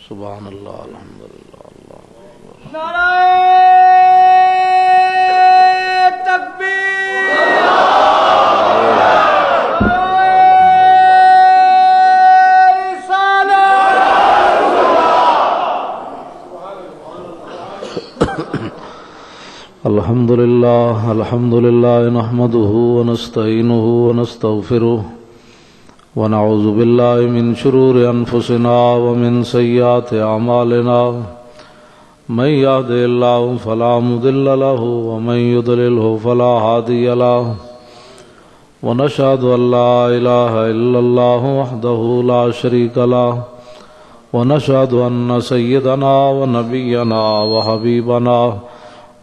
سبحان اللہ الحمدللہ اللہ نعرہ تکبیر الحمد للہ نحمده ونستعینه ونستغفره ونعوذ باللہ من شرور انفسنا ومن سیئات اعمالنا من يهده الله فلا مضل له ومن يضلله فلا هادي له ونشهد ان لا اله الا الله وحده لا شريك له ونشهد ان سيدنا ونبينا وحبيبنا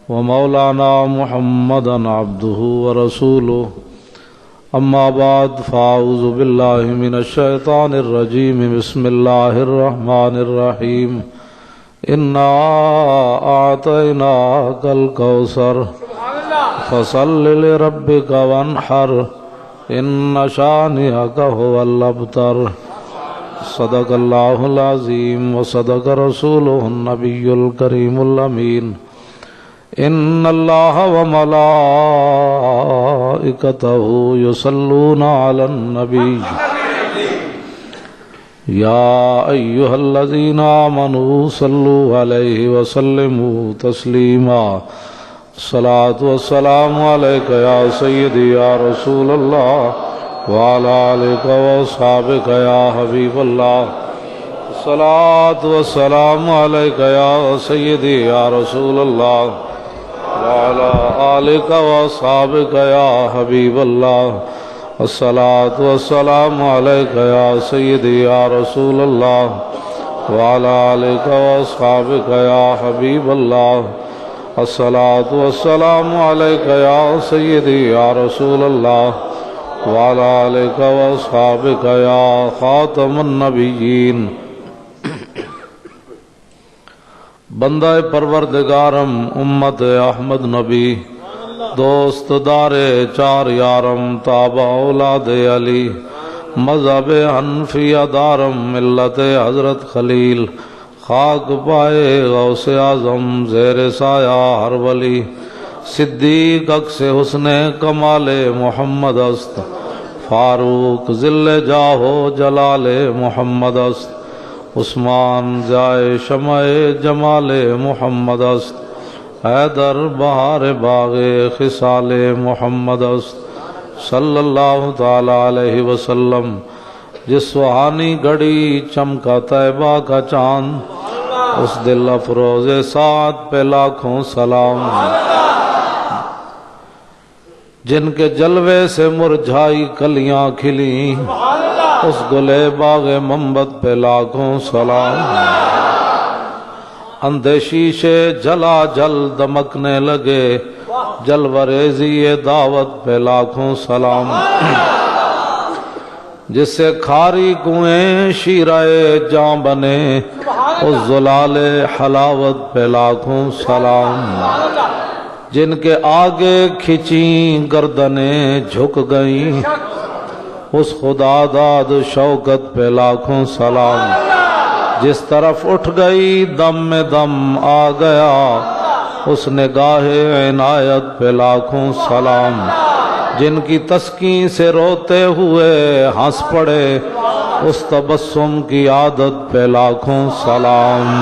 ومولانا محمدا عبده ورسوله اما بعد فاعوذ بالله من الشيطان الرجيم بسم الله الرحمن الرحيم انا اعطيناك الكوثر فصل لربك وانحر ان شانئك هو الابتر صدق الله العظيم وصدق رسوله النبي الكريم الامين ان اللہ وملائکتہ یصلون علی النبی یا ایھا الذین آمنوا صلوا علیہ وسلموا تسلیما الصلاۃ والسلام علیک یا سیدی یا رسول اللہ وعلی آلک واصحابک یا حبیب اللہ الصلاۃ والسلام علیک یا سیدی یا رسول اللہ وعلى آلك وأصحابك يا حبيب الله الصلاة والسلام عليك يا سيدي يا رسول الله وعلى آلك وأصحابك يا حبيب الله الصلاة والسلام عليك يا سيدي يا رسول الله وعلى آلك وأصحابك يا خاتم النبيين بندہ پروردگارم امت احمد نبی دوست دار چار یارم تابع اولاد علی مذہب حنفیہ دارم ملت حضرت خلیل خاک پائے غوث اعظم زیر سایہ ہر ولی صدیق اکس حسن کمال محمد است فاروق ذل جاہو جلال محمد است عثمان جائے شمع جمال محمد است حیدر بہار باغ خصال محمد است صلی اللہ تعالی علیہ وسلم جس سہانی گھڑی چمکا طیبہ کا چاند اس دل افروز سعد پہ لاکھوں سلام جن کے جلوے سے مرجھائی کلیاں کھلیں اس گلے باغ منبت پہ لاکھوں سلام اندھے شیشے جلا جل دمکنے لگے جلوریزی دعوت پہ لاکھوں سلام جس سے کھاری کنویں شیرہ جاں بنے اس زلال حلاوت پہ لاکھوں سلام جن کے آگے کھچیں گردنیں جھک گئیں اس خدا داد شوکت پہ لاکھوں سلام جس طرف اٹھ گئی دم میں دم آ گیا اس نگاہ عنایت پہ لاکھوں سلام جن کی تسکین سے روتے ہوئے ہنس پڑے اس تبسم کی عادت پہ لاکھوں سلام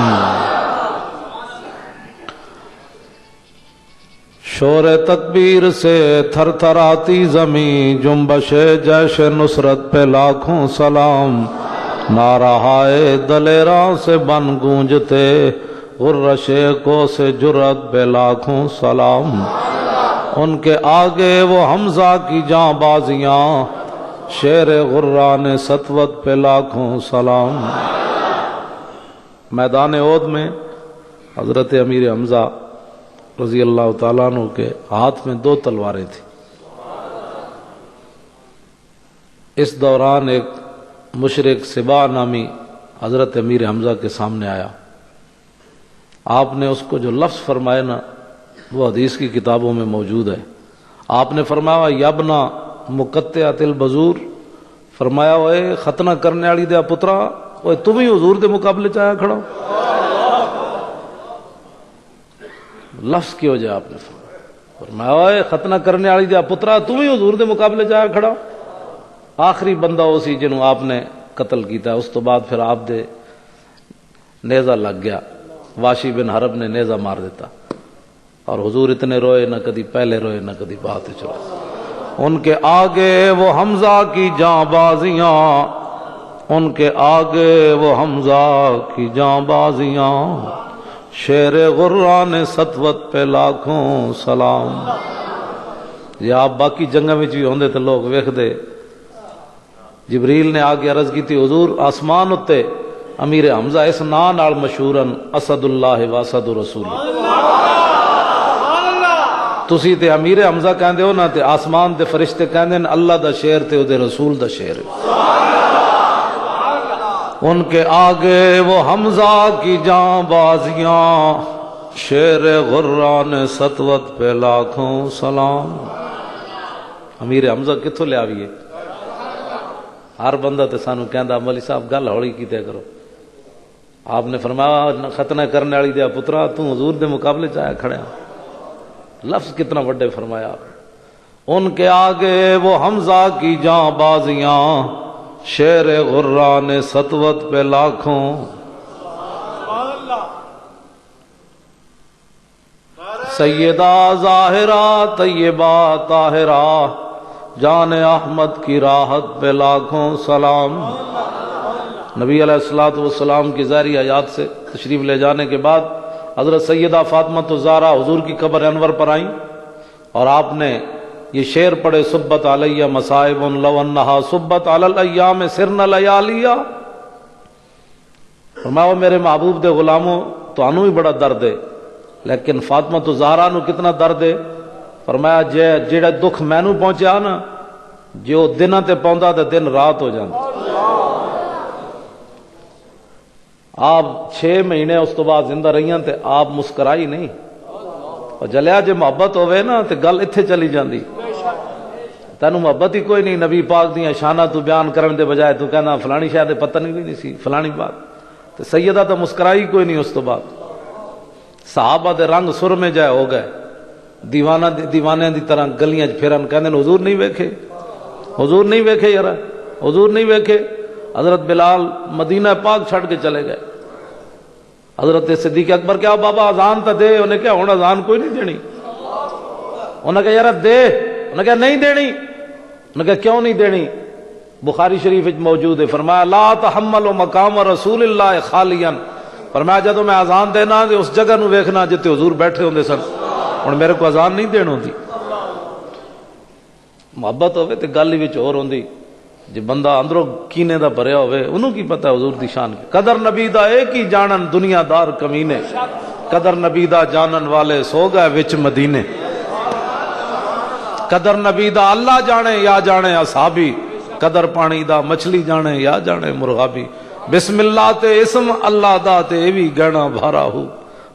شور تکبیر سے تھر تھر آتی زمین جنبش جیش نصرت پہ لاکھوں سلام نعرہائے دلیراں سے بن گونجتے غرش کو سے جرت پہ لاکھوں سلام ان کے آگے وہ حمزہ کی جاں بازیاں شیر غران سطوت پہ لاکھوں سلام میدان احد میں حضرت امیر حمزہ رضی اللہ تعالیٰ عنہ کے ہاتھ میں 2 تلواریں تھیں اس دوران ایک مشرک سبا نامی حضرت امیر حمزہ کے سامنے آیا آپ نے اس کو جو لفظ فرمائے نا وہ حدیث کی کتابوں میں موجود ہے آپ نے فرمایا یبنا مقطعۃ البذور فرمایا ہوئے ختنہ کرنے والی دیا پترا اوے تم ہی حضور دے مقابلے چ آیا کھڑا ہو. لفظ کی وجہ آپ نے فرمایا اوے ختنہ کرنے والی دیا پترا تم ہی حضور دے مقابلے چ آیا کھڑا ہو. آخری بندہ وہ سی جنہوں آپ نے قتل کیتا ہے. اس تو بعد پھر آپ دے نیزہ لگ گیا. واشی بن حرب نے نیزہ مار دیتا اور حضور اتنے روئے نہ کدی پہلے روئے نہ کدی بعد چلے. ان کے آگے وہ حمزہ کی جاں بازیاں، ان کے آگے وہ حمزہ کی جاں بازیاں، شیر غران سطوت پہ لاکھوں سلام. یا آپ باقی جنگاں وچ بھی ہوندے تے لوگ ویکھ دے. جبریل نے آ کے عرض کی تھی حضور آسمان اتے امیر حمزہ اس نا نال مشہورن اسد اللہ واسد رسول. تسی تے امیر حمزہ کہندے ہو نا تے آسمان تے فرشتے کہندے ہیں اللہ دا شیر تے او دے رسول دا شیر. ان کے آگے وہ حمزہ کی جاں بازیاں، شیر غران سطوت پہ لاکھوں سلام. امیر حمزہ کتھوں لے آویے؟ ہر بندہ تے سانو کہندا مولی صاحب گل ہولی کیتے کرو. آپ نے فرمایا ختنہ کرنے والی دیا پترا تو حضور دے مقابلے چ آیا کھڑا. لفظ کتنا بڑے فرمایا. ان کے آگے وہ حمزہ کی جاں بازیاں، شیر غران سطوت پہ لاکھوں. سیدہ ظاہرہ طیبہ طاہرہ، جان احمد کی راحت پہ لاکھوں سلام. نبی علیہ الصلوۃ والسلام کی ظاہری حیات سے تشریف لے جانے کے بعد حضرت سیدہ فاطمہ الزہرا حضور کی قبر انور پر آئیں اور آپ نے یہ شعر پڑھے صبت علیہ مصائب لو انہا صبت علی الایام سرن لیالیا. فرمایا میرے محبوب دے غلاموں تانوں بھی بڑا درد ہے لیکن فاطمہ الزہرا نو کتنا درد ہے. فرمایا جیڑا دکھ مینوں پہنچیا نا جو دناں تے پوندا تے دن رات ہو جاندا. آپ 6 مہینے اس تو بعد زندہ رہیاں تے آپ مسکرائی نہیں. اور جلیا جے محبت ہوئے نا تے گل اتھے چلی جاندی. تینوں محبت ہی کوئی نہیں نبی پاک دیاں شاناں تو بیان کرن دے بجائے تو کہنا فلانی شاید پتہ نہیں سی فلانی بات. تے سیدہ تو مسکرائی کوئی نہیں. اس تو بعد صحابہ دے رنگ سر میں جائے ہو گئے. دیوانے دی طرح گلیاں پھرن کہندے حضور نہیں ویکھے حضور نہیں ویکھے یار حضور نہیں ویکھے. حضرت بلال مدینہ پاک چھڑ کے چلے گئے. حضرت صدیق اکبر کیا بابا اذان تو دے. انہیں کیا ہوں اذان کوئی نہیں دینی. انہیں کہا یار دے. انہیں کہا نہیں دینی. انہیں کہا کیوں نہیں دینی؟ بخاری شریف موجود ہے. فرمایا لا تحملوا مقام رسول اللہ خالیا. فرمایا جدو میں اذان دینا اس جگہ نو ویکھنا جتے حضور بیٹھے ہوندے سن. ہن میرے کو اذان نہیں دین ہوندی. محبت ہوئے تے گل وچ اور ہوندی. جی بندہ اندروں کینے دا بھریا ہوئے انہوں کی پتہ حضور دی شان کی. قدر نبی دا ایک ہی جانن دنیا دار کمینے، قدر نبی دا جانن والے سو گئے وچ مدینے. قدر نبی دا اللہ جانے یا جانے اصحابی، قدر پانی دا مچھلی جانے یا جانے مرغابی. بسم اللہ تے اسم اللہ دا تے ایوی گہنا بھارا ہو.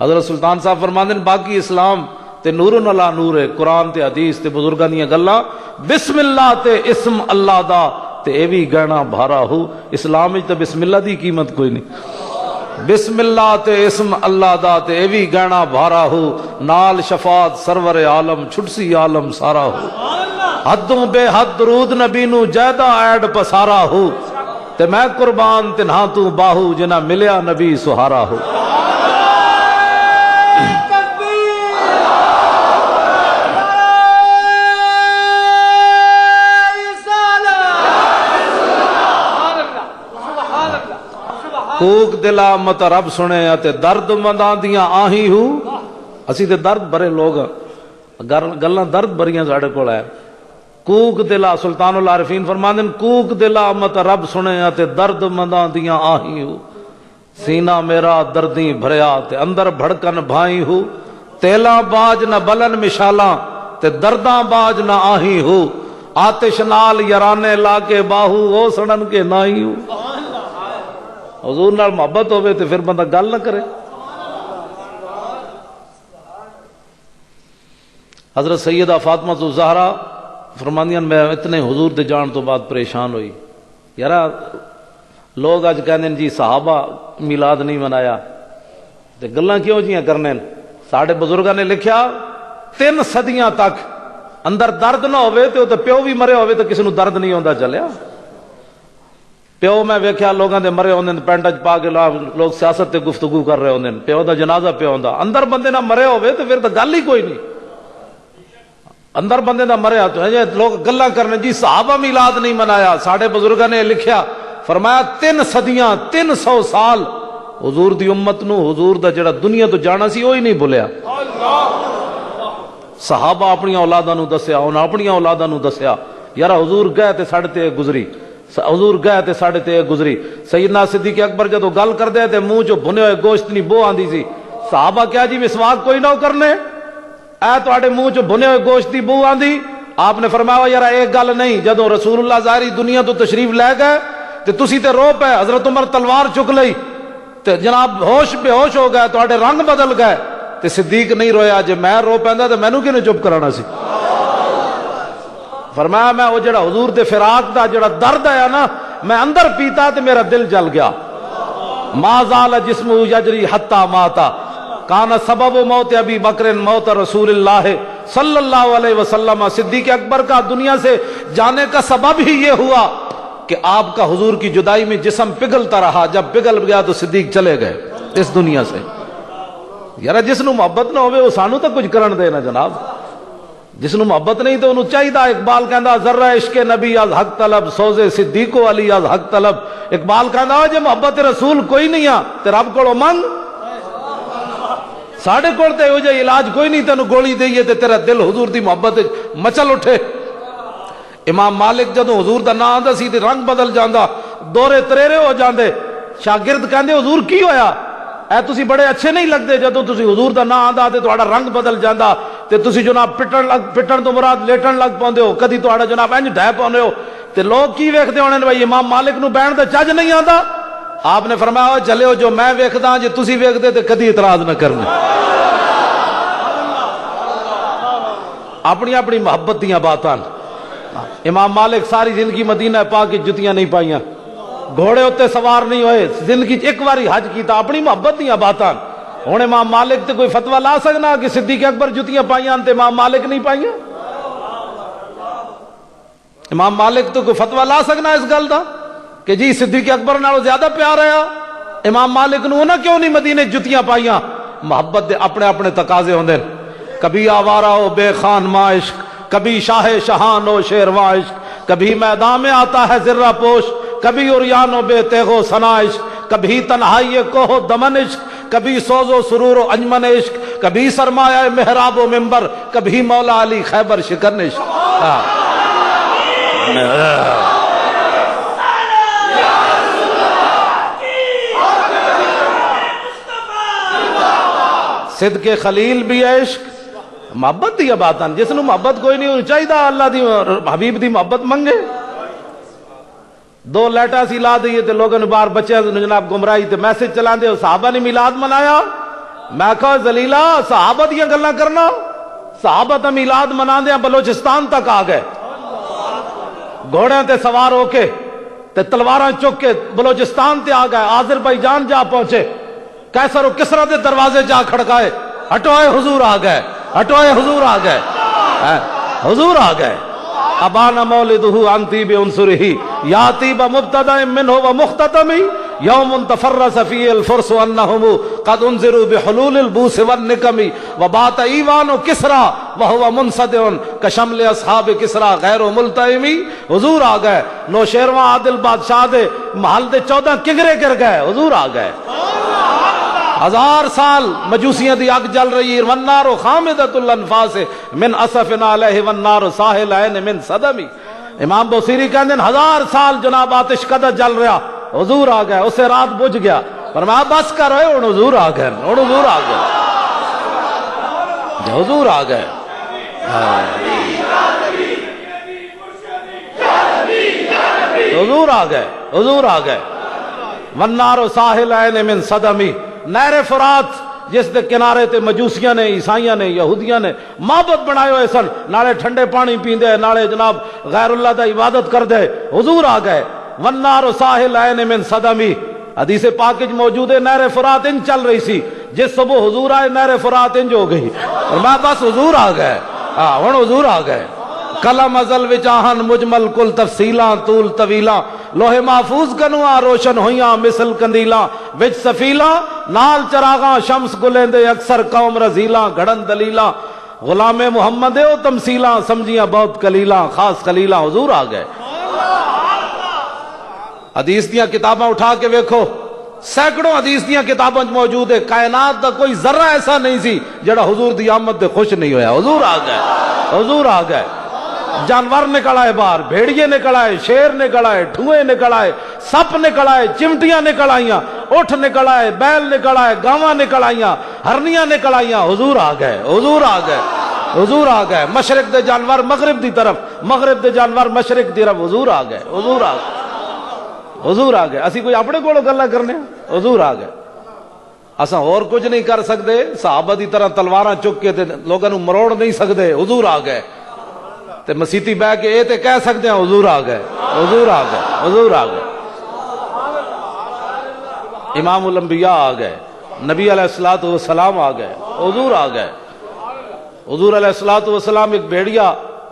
حضرت سلطان صاحب فرماندے نے باقی اسلام تے نور علی نور ہے. قرآن تے حدیث تے بزرگاں دیاں گلاں بسم اللہ تے اسم اللہ دا تے ایوی گہنا بھارا ہو. اسلام وچ تے بسم اللہ دی قیمت کوئی نہیں. بسم اللہ تے اسم اللہ دا تے ایوی گہنا بھارا ہو. نال شفاعت سرور عالم چھٹسی عالم سارا ہو. حدوں بے حد درود نبی نو جیدہ ایڈ پسارا ہو. تے میں قربان تنہا تو باہو جنہ ملیا نبی سہارا ہو. کوک دلا مت رب سنے تے درد منداں دیاں آہی ہو. اسی تے درد بھرے لوگ گلاں درد بھریاں ساڈے کول ہے. کوک دلا سلطان العارفین فرماندے کوک دلا مت رب سنے تے درد منداں دیاں آہی ہو. سینہ میرا دردیں بھریا تے اندر بھڑکن بھائی ہو. تیلاں باج نہ بلن مشالاں تے درداں باج نہ آہی ہو. آتش نال یارانے لا کے باہو او سڑن کے نائی ہو. حضور نال محبت ہوئے تو پھر بندہ گل نہ کرے. حضرت سیدہ فاطمہ لوگ اج کہندے جی صحابہ میلاد نہیں منایا تے گلاں کیوں جیاں کرنے؟ ساڈے بزرگاں نے لکھیا 3 صدیاں تک اندر درد نہ ہوئے تے تے پیو بھی مرے ہوئے تے کسی نو درد نہیں ہوندا چلیا۔ پیو میں ویکھیا لوگاں دے مرے ہوندے پینٹ وچ پا کے لوگ سیاست تے گفتگو کر رہے ہوندے، پیو دا جنازہ پیا ہوندا، اندر بندے نہ مرے ہوئے تے پھر تے گل ہی کوئی نہیں۔ اندر بندے دا مریا تو ہے لوگ گلاں کرنے جی صحابہ میلاد نہیں منایا۔ ساڈے بزرگاں نے لکھیا فرمایا 3 صدیاں 300 سال حضور دی امت نو حضور دا جڑا دنیا تو جانا سی وہی نہیں بھولیا۔ صحابہ اپنی اولاداں نو دسیا، انہاں اپنی اولاداں نو دسیا یار حضور گئے تے ساڈے تے گزری، حضور گئے تے ساڈے تے گزری۔ سیدنا صدیق اکبر جدو گل کردے تے منہ چ بھنے ہوئے گوشت نہیں بو آندی سی۔ صحابہ کیا جی مسواک کوئی نہ کرنے، اے تواڈے منہ چ بھنے ہوئے گوشت دی بو آندی؟ آپ نے فرمایا یار ایک گل نہیں، جدو رسول اللہ ظاہری دنیا تو تشریف لے گئے تے تسی تے رو پے، حضرت عمر تلوار چک لئی تے جناب ہوش بے ہوش ہو گئے، تواڈے رنگ بدل گئے تے صدیق نہیں رویا۔ جے میں رو پیندا تے مینوں کنے چپ کرانا سی؟ فرمایا میں وہ جڑا حضور دے فراق دا جڑا درد ہے نا میں اندر پیتا تے میرا دل جل گیا۔ ما زال جسمہ یجری حتی ماتا کان سبب موت ابی بکر موت رسول اللہ صلی اللہ علیہ وسلم۔ صدیق اکبر کا دنیا سے جانے کا سبب ہی یہ ہوا کہ آپ کا حضور کی جدائی میں جسم پگھلتا رہا، جب پگھل گیا تو صدیق چلے گئے اس دنیا سے۔ یار جس نو محبت نہ ہوئے وہ سانو تو کچھ کرن دے نا جناب، جس نو محبت نہیں تو انہوں چاہیے۔ اقبال کہندا ذرہ عشق نبی از حق طلب سوزے صدیق و علی از حق طلب۔ اقبال کہندا جے محبت رسول کوئی نہیں آ تے رب کولوں منگ، ساڈے کول تے ہو جائے علاج کوئی نہیں، تینوں گولی دئیے تے تیرا دل حضور دی محبت مچل اٹھے۔ امام مالک جدوں حضور دا نام آندا سی تے رنگ بدل جاندا، دورے تریرے ہو جاندے۔ شاگرد کہندے حضور کی ہویا؟ اے تسی بڑے اچھے نہیں لگدے، جدوں تسی حضور دا نام آندا تے تہاڈا رنگ بدل جاندا تے تسی جناب پٹن تو مراد لیٹن لگ پوندے ہو، کدی تہاڈا جناب انج ڈھہ پوندے ہو تے لوگ کی ویکھدے ہونے بھائی امام مالک نو بہن دا چج نہیں آندا؟ آپ نے فرمایا چلے جو میں ویکھدا جے تسی ویکھدے تے کدی اعتراض نہ کرنا۔ اپنی اپنی محبت دیاں باتاں۔ امام مالک ساری زندگی مدینہ پاک کی جتیاں نہیں پائیاں، گھوڑے ہوتے سوار نہیں ہوئے، زندگی ایک باری حج کیتا، اپنی محبت دیاں باتاں۔ ہن امام مالک تے کوئی فتویٰ لا سکنا کہ صدیق اکبر جتیاں پائیاں تے امام مالک نہیں پائیاں؟ امام مالک تو کوئی فتویٰ لا سکنا اس گل دا کہ جی صدیق اکبر نالوں زیادہ پیار ہے امام مالک نو نہ کیوں نہیں مدینے جتیاں پائیاں؟ محبت دے اپنے اپنے تقاضے ہوندے، کبھی آوارہ ہو بے خان ماں عشق، کبھی شاہ شہان ہو شیرواں عشق، کبھی میدان میں آتا ہے ذرہ پوش، کبھی عریان و بے تیغ و ثنا عشق، کبھی تنہائی کوہ و دمن عشق، کبھی سوز و سرور و انجمن عشق، کبھی سرمایہ محراب و منبر، کبھی مولا علی خیبر شکن عشق۔ صدق خلیل بھی عشق، محبت دی باتاں۔ جس نو محبت کوئی نہیں چاہیے اللہ دی حبیب دی محبت منگے۔ 2 لیٹا سی لا دیے تے لوگوں نے باہر بچے جناب گمراہی تے میسج چلا دے صحابہ نے میلاد منایا۔ میں کہا ذلیلا صحابہ دیاں گلاں کرنا، صحابہ تے میلاد منا دیا بلوچستان تک آ گئے، گھوڑیاں تے سوار ہو کے تے تلواراں چک کے بلوچستان تے آ گئے، آذربائیجان جا پہنچے، قیصر و کسریٰ دے دروازے جا کھڑکائے، ہٹوئے حضور آ گئے، ہٹوئے حضور آ گئے، حضور آ گئے۔ ابانا مولدہ عن طیب عنصرہ یا طیب مبتدأ منہ و مختتم یوم تفرس فیہ الفرس انہم قد انذروا بحلول البوس والنکم وبات ایوان کسریٰ وہو منصدع کشمل اصحاب کسریٰ غیر ملتئم۔ حضور آ گئے، نوشیروان عادل بادشاہ دے محل دے 14 کنگرے گر گئے، حضور آ گئے۔ 1000 سال مجوسیاں دی اگ جل رہی ہے، والنار خامدۃ الانفاس من اسف علیہ والنار ساحل عین من صدم۔ امام بوصیری کہتے ہیں 1000 سال جناب آتش قدر جل رہا، حضور آ گئے، اسے رات بجھ گیا، فرمایا بس کر رہے ہن حضور آ گئے، ہن حضور آ گئے، حضور آ گئے۔ حضور آ گئے، حضور آ گئے۔ والنار ساحل عین من صدم، نہر فرات جس دے کنارے تے مجوسیاں نے، عیسائیاں نے، یہودیاں نے معبد بنائے ہوئے سن، نالے ٹھنڈے پانی پیندے، نالے جناب غیر اللہ دا عبادت کر دے، حضور آ گئے۔ والنار ساحل عین من صدمی. حدیث پاک وچ موجود ہے نہر فرات ان چل رہی سی، جس صبح حضور آئے نہر فرات انج ہو گئی، اور میں بس حضور آ گئے. ہاں ہن حضور آ گئے. قلم ازل وچ آہن مجمل کل تفصیلاں طول طویلاں، لوح محفوظ کنواں روشن ہویاں مثل کندیلاں، وچ سفیلاں نال چراغاں شمس گلیندے اکثر قوم رزیلاں گھڑن دلیلاں. غلام محمد او تمثیلاں سمجھیاں بہت کلیلاں خاص خلیلاں. حضور آ گئے. حدیث دیاں کتاباں اٹھا کے ویکھو، سینکڑوں حدیث دیاں کتاباں موجود ہے. کائنات دا کوئی ذرہ ایسا نہیں سی جڑا حضور دی آمد دے خوش نہیں ہویا. حضور آ گئے. حضور آ گئے. جانور نکل آئے باہر، بھیڑیے نکل آئے، شیر نکل آئے، ٹھوئے نکل آئے، سپ نکل آئے، چمٹیاں نکل آئیاں، اٹھ نکل آئے، بیل نکل آئے، گاواں نکل آئیاں، ہرنیاں نکل آئیاں. حضور آ گئے. حضور آ گئے. حضور آ گئے. مشرق دے جانور مغرب دی طرف، مغرب دے جانور مشرق دی طرف. حضور آ گئے. حضور آ گئے. حضور آ گئے. اسی کوئی اپنے کولوں گلاں کرنے؟ حضور آ گئے. اساں اور کچھ نہیں کر سکتے، صحابہ دی طرح تلواراں چک کے تے لوگاں نوں مروڑ نہیں سکتے. حضور آ گئے. تے مسیتی بہ کے اے تے کہہ سکتے ہیں حضور آ گئے. حضور آ گئے. حضور آ گئے. امام الانبیاء آ گئے. نبی علیہ الصلوۃ والسلام آ گئے. حضور آ گئے. حضور علیہ الصلوۃ والسلام ایک بھیڑیا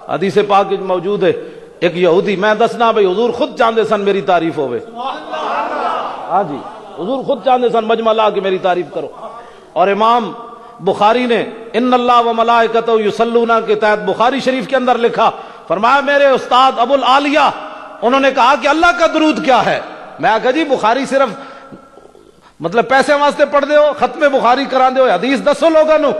حدیث پاک میں موجود ہے. ایک یہودی، میں دسنا بھائی حضور خود چاہتے سن میری تعریف ہوئے. ہاں جی حضور خود چاہتے سن مجمع لا کے میری تعریف کرو. اور امام بخاری نے ان اللہ و ملائکتہ یصلون کے تحت بخاری شریف کے اندر لکھا، فرمایا میرے استاد ابو العالیہ انہوں نے کہا کہ اللہ کا درود کیا ہے. میں کہا جی بخاری صرف مطلب پیسے واسطے پڑھ دے ہو، ختم بخاری کرا دے ہو، حدیث دسو لوگوں نو.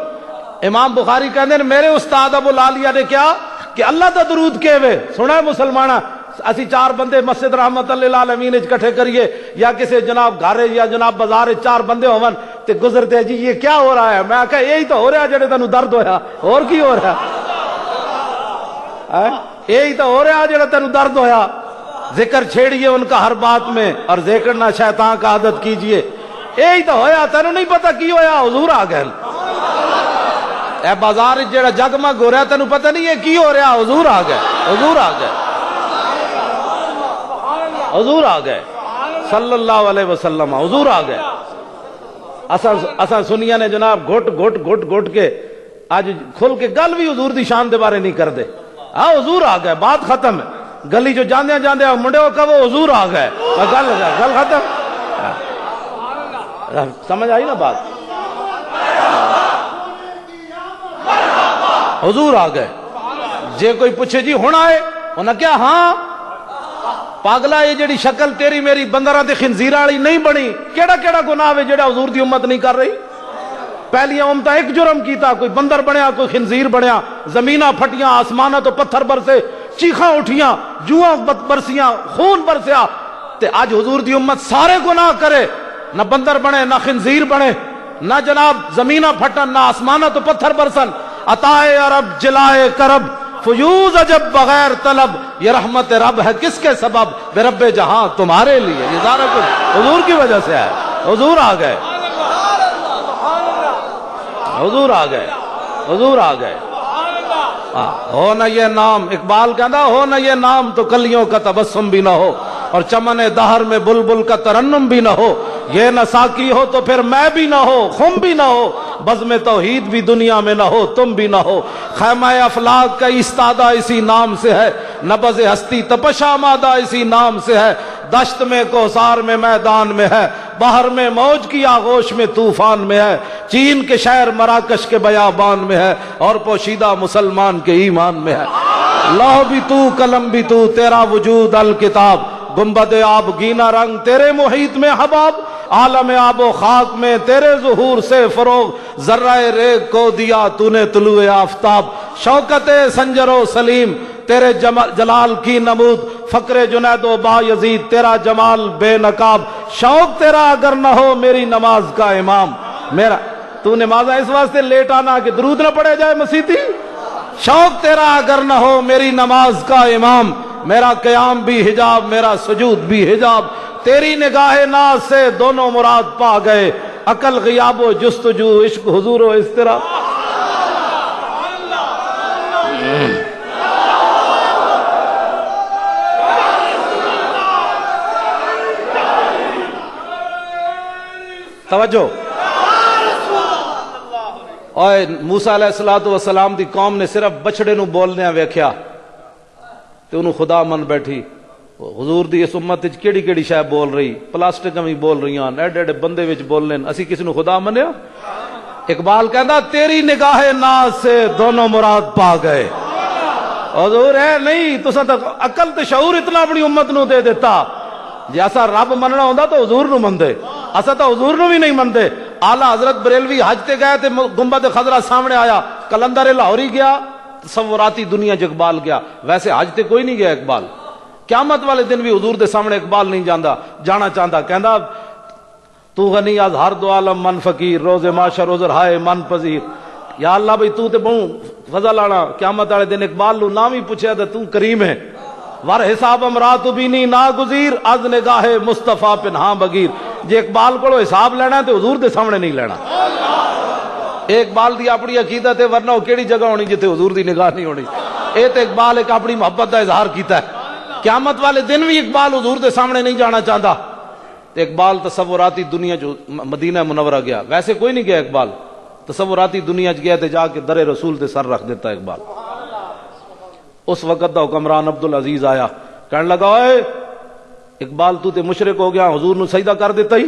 امام بخاری کہتے ہیں میرے استاد ابو العالیہ نے کیا کہ اللہ دا درود کہوے. سنا ہے مسلمانہ، اسی چار بندے مسجد رحمت للعالمین اکٹھے کریے یا کسی جناب گھر یا جناب بازار چار بندے ہون تے گزرتے جی یہ کیا ہو رہا ہے، میں کہا یہی تو ہو رہا ہے جڑے تینوں درد ہویا، اور کی ہو رہا ہے؟ یہی تو ہو رہا ہے جڑے تینوں درد ہویا. ذکر چھیڑیے ان کا ہر بات میں اور ذکرنا شیطان کا عادت کیجئے. یہی تو ہویا، تینوں نہیں پتہ کی ہویا. حضور آ گئے. اے بازار جڑا جگمگ ہو رہا تینوں پتہ نہیں ہے کی ہو رہا. حضور آ گئے. حضور آ گئے. حضور آ گئے صلی اللہ علیہ وسلم. حضور آ گئے. اساں سنیاں نے جناب گھٹ گھٹ گھٹ گھٹ کے آج کھل کے گل بھی حضور دی شان دے بارے نہیں کر دے. ہاں حضور آ گئے، بات ختم ہے. گلی جو جاندے جاندے منڈے کو کہو حضور آ گئے، گل ختم. سمجھ آئی نا بات؟ حضور آ گئے. جے کوئی پوچھے جی ہن آئے، انہاں کیا ہاں پاگلا یہ جڑی شکل تیری میری بندراں تے خنزیراں والی نہیں بنی. کیڑا کیڑا گناہ ہے جڑا حضور دی امت نہیں کر رہی؟ پہلی امت ایک جرم کیتا، کوئی بندر بنیا کوئی خنزیر بنیا، زمیناں پھٹیاں، آسماناں تو پتھر برسے، چیخاں اٹھیاں، جواں برسیاں، خون برسیا. تے آج حضور دی امت سارے گناہ کرے، نہ بندر بنے نہ خنزیر بنے، نہ جناب زمیناں پھٹن نہ آسماناں تو پتھر برسن. عطائے عرب جلائے کرب فیوز عجب بغیر طلب، یہ رحمت رب ہے کس کے سبب، بے رب جہاں تمہارے لیے. یہ سارا کچھ حضور کی وجہ سے ہے. حضور آ گئے. حضور آ گئے. حضور آ گئے. ہو نہ یہ نام، اقبال کہتا ہو نہ یہ نام تو کلیوں کا تبسم بھی نہ ہو، اور چمن دہر میں بلبل کا ترنم بھی نہ ہو. یہ نہ ساقی ہو تو پھر میں بھی نہ ہو، خم بھی نہ ہو، بزم توحید بھی دنیا میں نہ ہو، تم بھی نہ ہو. خیمہ افلاک کا استادہ اسی نام سے ہے، نبض ہستی تپشا مادہ اسی نام سے ہے. دشت میں کوثار میں میدان میں ہے، بحر میں موج کی آغوش میں طوفان میں ہے. چین کے شہر مراکش کے بیابان میں ہے، اور پوشیدہ مسلمان کے ایمان میں ہے. لوح بھی تو قلم بھی تو، تیرا وجود الکتاب. گنبد آب گینا رنگ تیرے محیط میں حباب، عالم آب و خاک میں تیرے ظہور سے فروغ. ذرہ ریگ کو دیا تو نے طلوع آفتاب. شوکت سنجر و سلیم تیرے جلال کی نمود، فقر جنید و با یزید تیرا جمال بے نقاب. شوق تیرا اگر نہ ہو میری نماز کا امام. میرا تو نماز اس واسطے لیٹ آنا کہ درود نہ پڑے جائے مسیتی. شوق تیرا اگر نہ ہو میری نماز کا امام. میرا قیام بھی حجاب میرا سجود بھی حجاب. تیری نگاہ ناز سے دونوں مراد پا گئے، عقل غیاب و جستجو عشق حضور و اضطراب. توجہ. اور موسیٰ علیہ الصلوۃ والسلام دی قوم نے صرف بچڑے نو بولنے ویکھیا تے انہوں خدا من بیٹھی. حضور دی اس امت وچ کیڑی کیڑی شے بول رہی، پلاسٹک بھی بول رہی ہیں، ایڈے ایڈے بندے وچ بولنے، اسی کسی نو خدا منیا؟ اقبال کہندا تیری نگاہ ناز سے دونوں مراد پا گئے. حضور ہے نہیں تساں تے عقل تے شعور اتنا اپنی امت نو دے دیتا. جے اسا رب مننا ہوندا تو حضور نو مندے، اسا تو حضور نو بھی نہیں مندے. اعلی حضرت بریلوی حج تے گئے تے گنبد خضرا سامنے آیا، کلندر لاہوری گیا، تصوراتی دنیا چ اقبال گیا. ویسے حج تے کوئی نہیں گیا اقبال. قیامت والے دن بھی حضور دے سامنے اقبال نہیں جانا چاہتا. کہندا تو غنی از ہر دو عالم من فقیر، روز معاشر عذر ہائے من پذیر. یا اللہ بھئی تو تے بہوں فضل آنا. قیامت والے دن اقبال لو نام ہی پوچھے تے تو کریم ہے. ور حساب امرات بینی ناگزیر از نگاہ مصطفیٰ پنہاں بگیر. جے اقبال کو حساب لینا ہے تو حضور دے سامنے نہیں لینا. اقبال دی اپنی عقیدت ہے، ورنہ وہ کیڑی جگہ ہونی جتے حضور دی نگاہ نہیں ہونی. اے تے اقبال ایک اپنی محبت کا اظہار کیتا ہے. قیامت والے دن بھی اقبال حضور دے سامنے نہیں جانا چاہتا. تے اقبال تصوراتی دنیا جو مدینہ منورہ گیا. ویسے کوئی نہیں گیا اقبال، تصوراتی دنیا چ گیا تے جا کے در رسول تے سر رکھ دیتا اقبال. اس وقت دا حکمران عبدالعزیز آیا، کہنے لگا اے اقبال تو تے مشرک ہو گیا، حضور نو سجدہ کر دیتا ہی.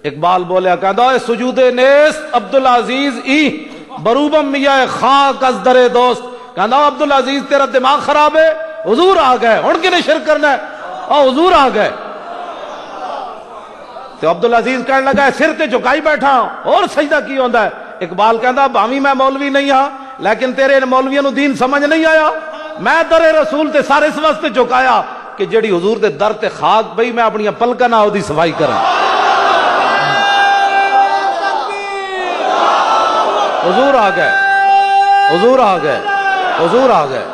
اقبال بولیا کہندا اے سجود نیست عبدالعزیز ای بروبم میاں خاک از در دوست. کہندا عبدالعزیز تیرا دماغ خراب ہے، حضور آ گئے ہن کنے شرک کرنا ہے، حضور آ گئے. تو عبدالعزیز کہنے لگا ہے سر تے جھکائی بیٹھا اور سجدہ کی ہوندا ہے. اقبال کہندا بھاویں میں مولوی نہیں ہاں لیکن تیرے مولویوں نو دین سمجھ نہیں آیا. میں در رسول تے سارے اس واسطے جھکایا کہ جڑی حضور دے در تے خاک پئی میں اپنی پلکاں نال دی صفائی کراں. حضور آ گئے، حضور آ گئے، حضور آ گئے،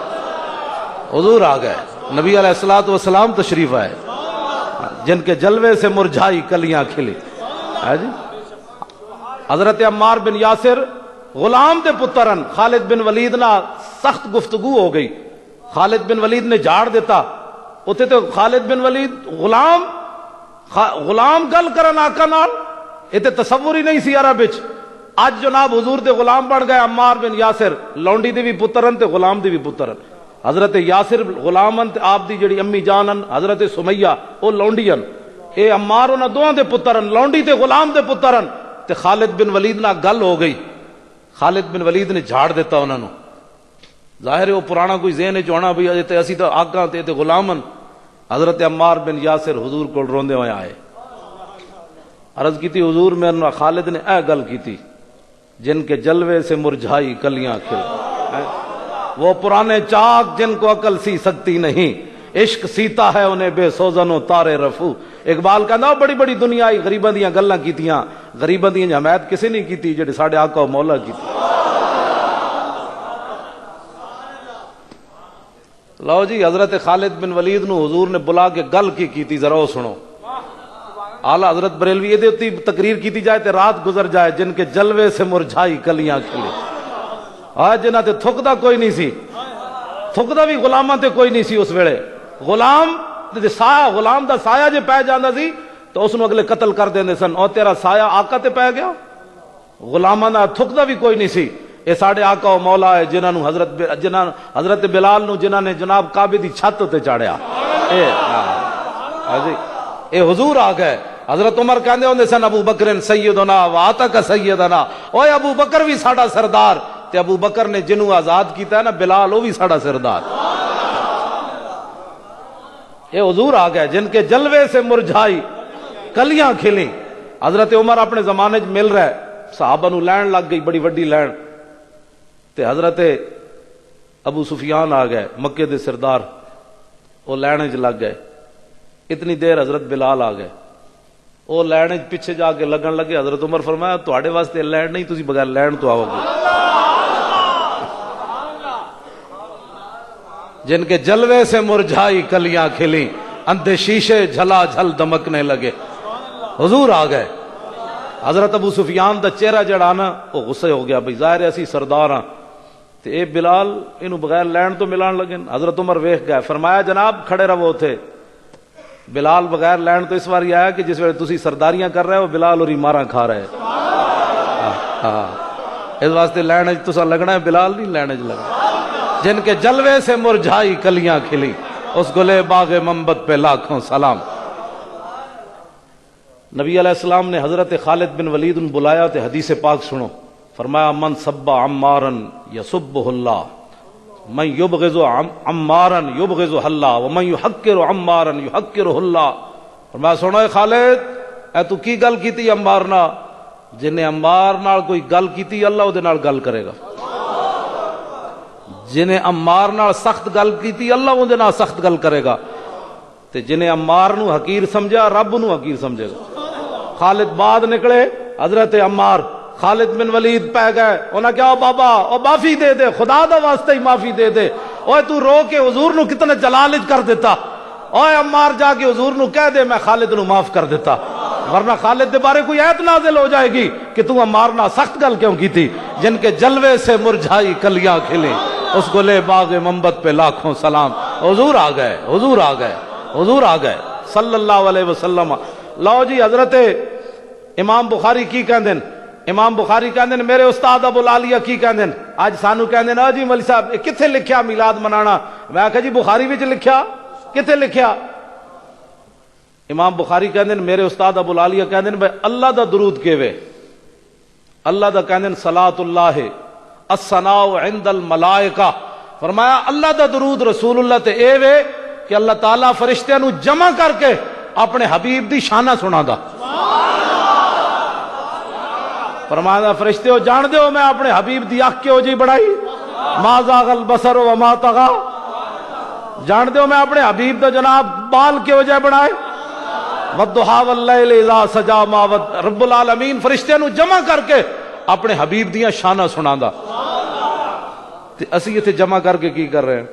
حضور آ گئے. نبی علیہ الصلوۃ والسلام تشریف آئے جن کے جلوے سے مرجھائی کلیاں کھلی. جی حضرت عمار بن یاسر غلام دے پترن خالد بن ولید نہ سخت گفتگو ہو گئی. خالد بن ولید نے جھاڑ دیتا. اتنے تو خالد بن ولید غلام گل کرن آقا نال، یہ تو تصور ہی نہیں سی عرب وچ. اج جناب حضور دے غلام بن گئے عمار بن یاسر، لونڈی دے بھی پترن تے غلام دے بھی پترن. حضرت یاسر غلامن تے آپ دی جڑی امی جانن حضرت سمیہ او لونڈین. اے عمار انہاں دوہاں دے پترن، لونڈی تے غلام دے پترن. تے خالد بن ولید نال گل ہو گئی. خالد بن ولید نے جھاڑ دیتا انہاں نو. ظاہر ہے وہ پرانا کوئی ذہن وچ ہونا بھی تے اسی تے آقا تے غلامن. حضرت عمار بن یاسر حضور کول روندے ہوئے آئے، عرض کیتی حضور میرے نال خالد نے اے گل کیتی جن کے جلوے سے مرجھائی کلیاں کھل. وہ پرانے چاک جن کو عقل سی سکتی نہیں، عشق سیتا ہے انہیں بے سوزن و تارے رفو. اقبال کہندا بڑی بڑی دنیا آئی غریباں دیاں گلاں کیتیاں، غریباں دی حمایت کسی نہیں کیتی جڑے ساڈے آقا و مولا کیتی. لو جی حضرت خالد بن ولید نو حضور نے بلا کے گل کی کیتی ذرا او سنو. اعلی حضرت بریلوی یہ دیتی تقریر کیتی جائے تے رات گزر جائے جن کے جلوے سے مرجھائی کلیاں کھلی. آج جنہ تے تھکدا کوئی نہیں سی، تھکدا بھی غلاماں تے کوئی نہیں سی اس ویلے. غلام تے سایہ، غلام دا سایہ جے پے جاندا سی تو اس نو اگلے قتل کر دیندے سن. اور تیرا سایہ آقا تے پے گیا، غلاماں دا تھکدا بھی کوئی نہیں سی. اے ساڈے آقا و مولا ہے جنہاں نو حضرت بلال نو جنہاں نے جناب کعبے دی چھت تے چاڑیا. اے حضور آ گئے. حضرت عمر کہندے ہوندے سن ابو بکر سیدنا و آتک سیدنا. اوے ابو بکر بھی ساڈا سردار، تے ابو بکر نے جنوں آزاد کیتا ہے نا بلال، وہ بھی ساڈا سردار. اے حضور آ گئے جن کے جلوے سے مرجھائی کلیاں کھلی. حضرت عمر اپنے زمانے چ مل رہے، صحابہ نو لین لگ گئی بڑی وڈی لین. تے حضرت ابو سفیان آ گئے مکے دے سردار، وہ لین چ لگ گئے. اتنی دیر حضرت بلال آ گئے، وہ لین پیچھے جا کے لگن لگے. حضرت عمر فرمایا تواڈے واسطے لین نہیں، تسی بغیر لین تو آؤ گے. جن کے جلوے سے مرجھائی کلیاں کھلی، اندھے شیشے جھلا جھل دمکنے لگے. حضور آ گئے. حضرت ابو سفیان دا چہرہ جڑا نا وہ غصے ہو گیا، بھئی ظاہر ہے اسی سردار ہاں تے اے بلال اینو بغیر لین تو ملان لگے. حضرت عمر ویکھ گئے، فرمایا جناب کھڑے رہو تھے. بلال بغیر لین تو اس بار آیا کہ جس ویلے تسی سرداریاں کر رہے ہو بلال اور ماراں کھا رہے ہاں اس واسطے لین وچ تساں لگنا ہے، بلال نہیں لین وچ لگنا۔ جن کے جلوے سے مرجھائی کلیاں کھلی اس گلے باغ منبت پہ لاکھوں سلام۔ نبی علیہ السلام نے حضرت خالد بن ولید بلایا تو حدیث پاک سنو، فرمایا من سب عمارا یسبہ اللہ من یبغض عمارا یبغض اللہ ومن یحقر عمارا یحقرہ اللہ۔ فرمایا سنو اے خالد، اے تو کی گل کیتی عمار نال، جنہیں عمار نال کوئی گل کیتی اللہ دے نال گل کرے گا، جنہیں عمار نال سخت گل کیتی اللہ دے نال سخت گل کرے گا، تے جنہیں عمار نو حقیر سمجھا رب نو حقیر سمجھے گا۔ خالد بعد نکلے، حضرت عمار خالد بن ولید پہ گئے، انہاں کیا او بابا او معافی دے دے، خدا دا واسطہ ہی معافی دے دے، اوے تو رو کے حضور نو کتنے جلال کر دیتا، اوے عمار جا کے حضور نو کہہ دے میں خالد نو معاف کر دیتا، ورنہ خالد دے بارے کوئی ایت نازل ہو جائے گی کہ تو عمار نہ سخت گل کیوں کی تھی، جن کے جلوے سے مرجھائی کلیاں کھلیں اس گلے باغ منبت پہ لاکھوں سلام۔ حضور آ گئے، حضور آ گئے، حضور آ گئے صلی اللہ علیہ وسلم۔ لو جی حضرت امام بخاری کی کہندے، امام بخاری کہندے میرے استاد ابو العالیہ کی کہندے، اج سانو کہندے نا جی مولوی صاحب کتھے لکھیا میلاد منانا، میں کہا جی بخاری وچ لکھیا، کتھے لکھیا؟ امام بخاری کہندے میرے استاد ابو العالیہ کہندے بھائی اللہ دا درود کیوے، اللہ دا کہندے صلاۃ اللہ الثناء عند الملائکہ، فرمایا اللہ دا درود رسول اللہ تے اے وے کہ اللہ تعالیٰ فرشتیاں نو جمع کر کے اپنے حبیب دی شانہ سنا دا۔ فرمایا فرشتے ہو جان دے ہو میں اپنے حبیب دی اکھ کیوں جی بڑھائی، ما زاغ البصر وما طغى، جان دے ہو میں اپنے حبیب دا جناب بال کیوں جائے بڑھائے، والضحى واللیل اذا سجى ما رب العالمین فرشتیاں نو جمع کر کے اپنے حبیب دیاں شانہ سنا دا۔ تے اسی اتنے جمع کر کے کی کر رہے ہیں؟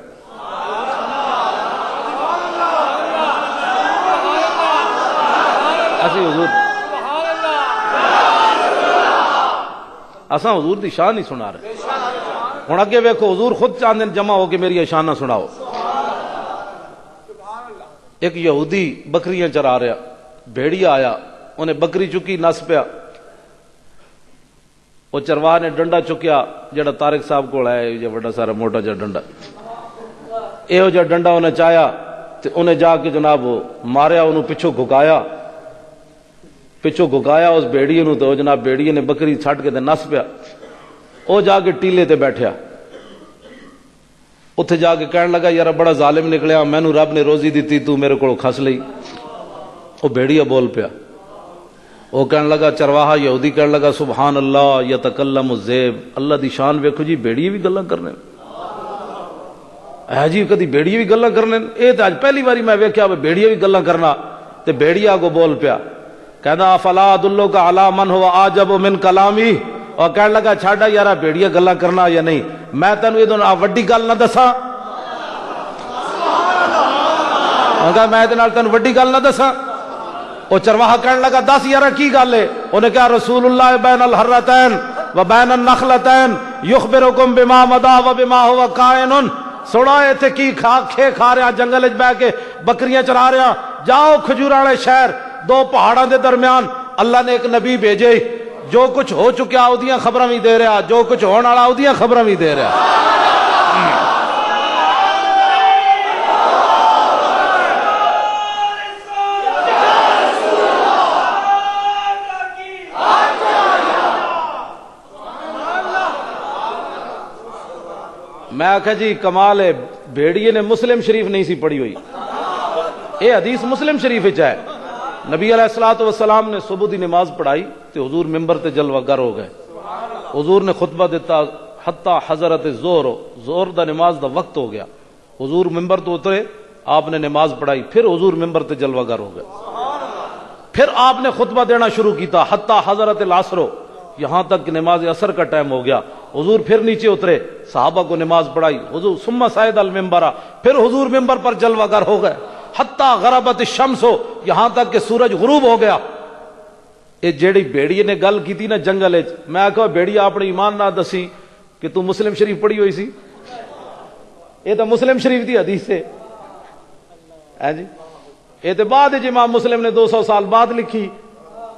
اسی حضور اساں حضور دی شان ہی سنا رہے، ہن اگے ویکھو حضور خود چاہندے جمع ہو کے میری شانہ سناؤ۔ ایک یہودی بکریاں چرا رہا، بھیڑیا آیا، انہیں بکری چکی نس پیا، وہ چرواہ نے ڈنڈا چکیا جڑا طارق صاحب کو ہے یہ بڑا سارا موٹا جا ڈنڈا، یہ جا ڈنڈا انہیں چاہیا تے انہیں جا کے جناب ماریا، انہوں پچھو گھکایا اس بیڑیے نو، تو جناب بیڑیے نے بکری چھٹ کے تے نس پیا، وہ جا کے ٹیلے تے بیٹھیا، اتھے جا کے کہنے لگا یار بڑا ظالم نکلیا، میں نو رب نے روزی دیتی تو میرے کو کھس لئی۔ وہ بیڑیا بول پیا، وہ کہنے لگا چرواہا یہودی کہنے لگا سبحان اللہ یتکلم الذئب، اللہ دی شان ویکھو جی بیڑیے بھی گلاں کرنے ہے جی، کدی بیڑیے بھی گلاں کرنے، اے تے اج پہلی باری میں ویکھیا بیڑیے بھی گلاں کرنا۔ تے بیڑیا کو بول پیا کہنا افلا ادلک علی من هو اعجب من کلامی، اور کہنے لگا چھاڑا یارا بیڑیا گلاں کرنا یا نہیں، میں تینوں یہ وڈی گل نہ دساں، میں تینوں وڈی گل نہ دساں۔ وہ چرواہا کہنے لگا دس یارا کی گل ہے؟ انہیں کہا رسول اللہ بین الحرتین و بین النخلتین یخبرکم بما مضی و بما هو کائن، سنا ایتھے کی کھا رہا جنگل وچ بیٹھ کے بکریاں چرا رہا، جاؤ کھجور والے شہر دو پہاڑاں دے درمیان اللہ نے ایک نبی بھیجے، جو کچھ ہو چکیا اودیاں خبراں بھی دے رہا، جو کچھ ہون والا اودیاں خبراں بھی دے رہا۔ میں آکھا جی کمال ہے، بھیڑیے نے مسلم شریف نہیں سی پڑھی ہوئی، یہ حدیث مسلم شریف وچ ہے، نبی علیہ الصلوۃ والسلام نے صبح دی نماز پڑھائی تو حضور ممبر تے جلوہ گر ہو گئے، حضور نے خطبہ دیتا حتی حضرت زہر دا نماز دا وقت ہو گیا، حضور ممبر تو اترے، آپ نے نماز پڑھائی، پھر حضور ممبر تے جلوہ گر ہو گئے، پھر آپ نے خطبہ دینا شروع کیتا حتی حضرت العصر، یہاں تک کہ نماز عصر کا ٹائم ہو گیا، حضور پھر نیچے اترے، صحابہ کو نماز پڑھائی، حضور ثم صعد المنبر، پھر حضور ممبر پر جلوہ گر ہو گئے، حتی غربت الشمس، یہاں تک کہ سورج غروب ہو گیا۔ یہ جیڑی بیڑی نے گل کی تھی نا جنگل وچ، میں کہا بیڑی اپنے ایمان نہ دسی کہ تو مسلم شریف پڑھی ہوئی سی، یہ تو مسلم شریف دی حدیث ہے جی، یہ تو بعد امام مسلم نے 200 سال بعد لکھی،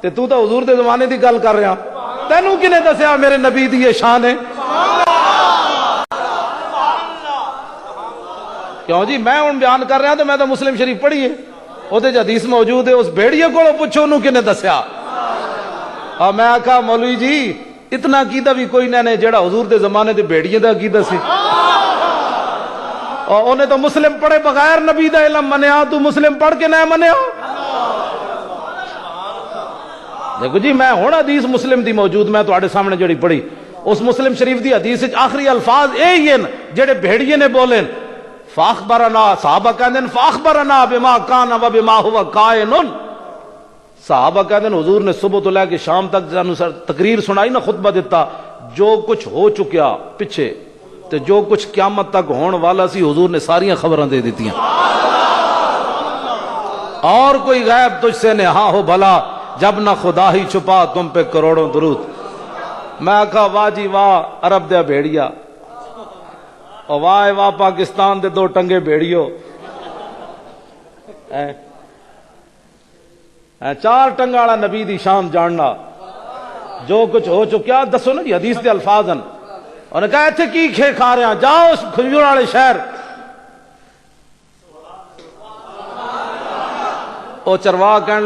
تے تو حضور دے زمانے دی گل کر رہا، تینوں کنے دسیا میرے نبی دی یہ شان ہے؟ کیوں جی میں ہوں بیان کر رہا تو میں تو مسلم شریف پڑھی ہے، وہ حدیث موجود ہے، اس بھیڑیے کو پوچھو انہوں کنے دسیا؟ اور میں آکھا مولوی جی اتنا عقیدہ بھی کوئی نہ جڑا حضور دے زمانے دے بھیڑیے دا عقیدہ سی، اور انہیں تو مسلم پڑھے بغیر نبی دا علم منیا، تو مسلم پڑھ کے نہ منیا؟ دیکھو جی میں ہوں حدیث مسلم دی موجود، میں تواڈے سامنے جڑی پڑھی اس مسلم شریف دی حدیث آخری الفاظ یہی ہیں جڑے بھیڑیے نے بولے، فاخبرنا، صحابہ کہندے ہیں فاخبرنا بما کان و بما هو کائن، صحابہ کہندے ہیں حضور نے صبح تو لے کے شام تک تقریر سنائی نا، خطبہ دیتا، جو کچھ ہو چکیا پیچھے تے جو کچھ قیامت تک ہون والا سی حضور نے ساریاں خبراں دے دیتیاں، اور کوئی غیب تجھ سے نہا ہو بھلا، جب نہ خدا ہی چھپا تم پہ کروڑوں درود۔ میں کہا واہ جی واہ عرب دے بھیڑیا، اور واہ واہ پاکستان دے دو ٹنگے بھیڑیو، چار ٹنگا والا نبی دی شان جاننا، جو کچھ ہو چکیا دسو نا جی، حدیث دے الفاظ ہیں، انہوں نے کہا ایتھے کی کھے کھا رہے ہیں، جاؤ اس کھجور والے شہر، او چرواہ کہنے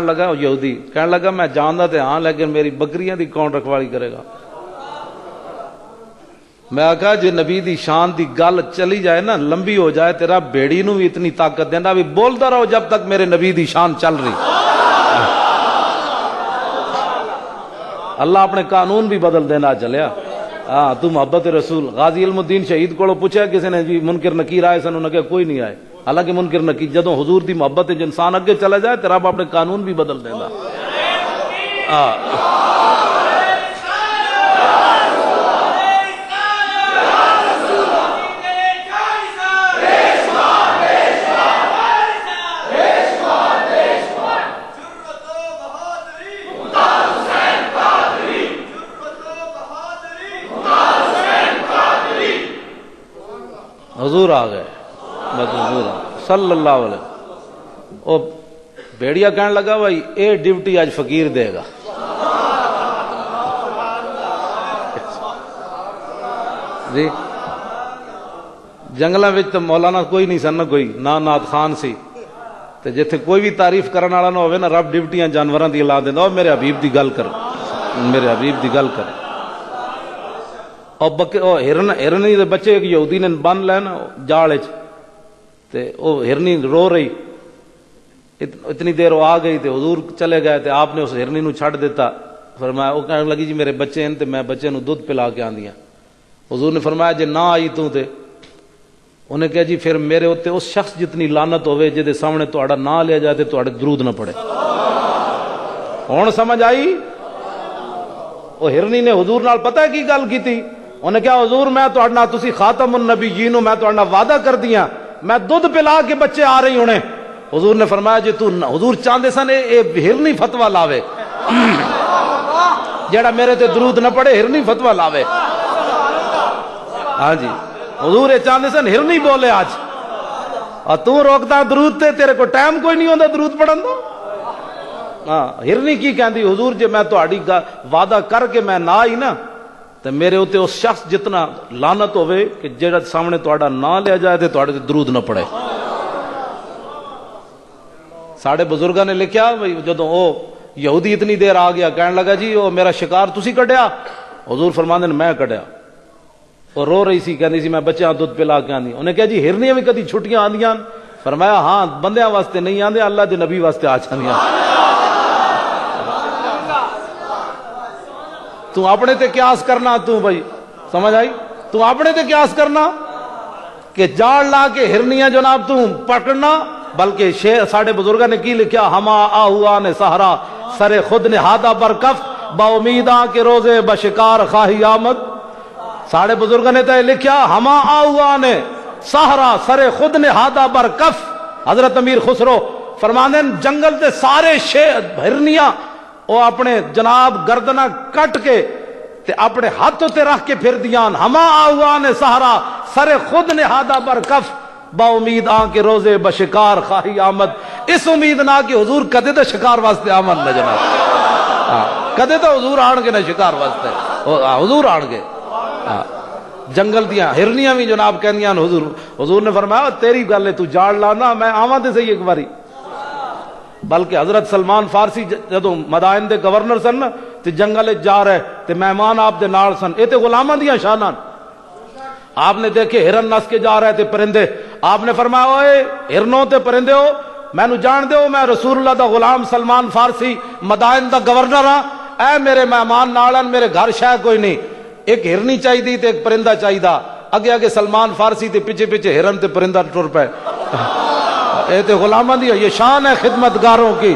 لگا یہودی کہنے لگا میں جاندا تے ہاں لیکن میری بکریاں دی کون رکھوالی کرے گا؟ میں کہا جی نبی دی شان دی گل چلی جائے نا، لمبی ہو جائے، تیرا بیڑی نو بھی اتنی طاقت دینا بھی بولتا رہو جب تک میرے نبی دی شان چل رہی۔ اللہ اپنے قانون بھی بدل دینا چلیا، ہاں تو محبت رسول۔ غازی علم الدین شہید کو پوچھا کسی نے جی منکر نکیر آئے سن، انہوں نے کہا کوئی نہیں آئے، حالانکہ منکر نکیر جدوں حضور دی محبت انسان اگے چلا جائے تیرا رب اپنے قانون بھی بدل دینا۔ حضور آ گئے، بس حضور صلی اللہ علیہ وسلم۔ وہ بھیڑیا کہنے لگا بھائی اے ڈیوٹی آج فقیر دے گا۔ جی جنگلاں وچ تے مولانا کوئی نہیں سن، کوئی نہ نعت خان سی، تے جتھے کوئی بھی تعریف کرن والا نہ ہوے نا، رب ڈیوٹیاں جانوراں دی لا دیندا، میرے حبیب دی گل کر، میرے حبیب دی گل کر۔ اور ہرنی دے بچے ایک یہودی نے بن لے نا جال وچ، تے او ہرنی رو رہی، اتنی دیر وہ آ گئی تے حضور چلے گئے تے آپ نے اس ہرنی نو چھڈ دیتا، فرمایا وہ کہنے لگی جی میرے بچے ہیں تے میں بچے نو دودھ پلا کے آندی ہاں۔ حضور نے فرمایا جے نہ آئی تو تے انہیں کہا جی پھر میرے اوتے اس شخص جتنی لعنت ہوے جے سامنے تہاڈا نام لیا جائے تے تہاڈے درود نہ پڑے۔ ہن سمجھ آئی؟ وہ ہرنی نے حضور نال پتہ ہے کی گل کیتی؟ انہیں کہا حضور میں تہاڈے نال تسی خاتم النبیین، میں تہاڈے نال وعدہ کر دیاں میں دودھ پلا کے بچے آ رہی ہونے۔ حضور نے فرمایا جی تو حضور چاہتے سن اے ہرنی فتوی لاوے، جیڑا میرے تے درود نہ پڑے ہرنی فتوی لاوے۔ ہاں جی حضور یہ چاہتے سن ہرنی بولے آج، اور تو روکتا درود تے، تیرے کو ٹائم کوئی نہیں ہوندا درود پڑھن دا۔ ہاں ہرنی کی کہندی حضور جے میں تہاڈی وعدہ کر کے میں نہ آئی نا تے میرے اوتے اس شخص جتنا لعنت ہوے کہ جیڑا سامنے تہاڈا نام لیا جائے تے تہاڈے تے درود نہ پڑے۔ ساڈے بزرگاں نے لکھیا جدوں او یہودی اتنی دیر آ گیا کہنے لگا جی او میرا شکار تسی کڈیا؟ حضور فرماندے نے میں کڈیا۔ اور رو رہی سی، کہندی سی میں بچیاں دودھ پلا کے آندی۔ انہیں کہا جی ہرنیاں بھی کدی چھٹیاں آندیاں؟ فرمایا ہاں بندیاں واسطے نہیں آندے، اللہ دے نبی واسطے آ جاندیاں۔ تو اپنے تے قیاس کرنا، تو بھائی سمجھ آئی؟ تو اپنے تے قیاس کرنا کہ جاڑ لا کے ہرنیاں جناب تو پکڑنا، بلکہ شیر ساڑھے بزرگاں نے کی لکھیا ہما آہوا نے سہرا سر خود نے ہادہ برکف با امیداں کے روزے بشکار خواہی آمد۔ ساڑھے بزرگاں نے تو لکھیا ہما آہوا نے سہرا سر خود نے ہادہ برکف۔ حضرت امیر خسرو فرماندے جنگل تے سارے ہرنیاں وہ اپنے جناب گردنا کٹ کے تے اپنے ہاتھوں تے رکھ کے پھر دیان، ہما آہوا نے سہرا سر خود نے ہادہ برکف۔ با امید آن کے روزے بشکار خواہی آمد. اس امید نہ کہ حضور کدے تو شکار واسطے آمد نہ جناب. کدے تو حضور آن کے نہ شکار واسطے حضور آن کے. جنگل دیاں ہرنیاں بھی جناب کہندیاں حضور نے فرمایا تیری گل ہے تو جاڑ لانا میں آواں تے صحیح ایک باری. بلکہ حضرت سلمان فارسی جدوں مدائن دے گورنر سن تے جنگل جا رہے تے مہمان آپ دے نال سن. اے تے غلاماں دیاں شاناں. آپ نے دیکھے ہرن نس کے جا رہے تھے پرندے. آپ نے فرمایا اوئے ہرنوں تے پرندے ہو میں نو جان دیو میں رسول اللہ دا غلام سلمان فارسی مدائن دا گورنر ہاں. اے میرے مہمان نالن میرے گھر شے کوئی نہیں. ایک ہرنی چاہیے تے ایک پرندہ چاہیے. اگے اگے سلمان فارسی تے پیچھے پیچھے ہرن تے پرندہ ٹر پے. اے تے غلاماں دی یہ شان ہے خدمتگاروں کی.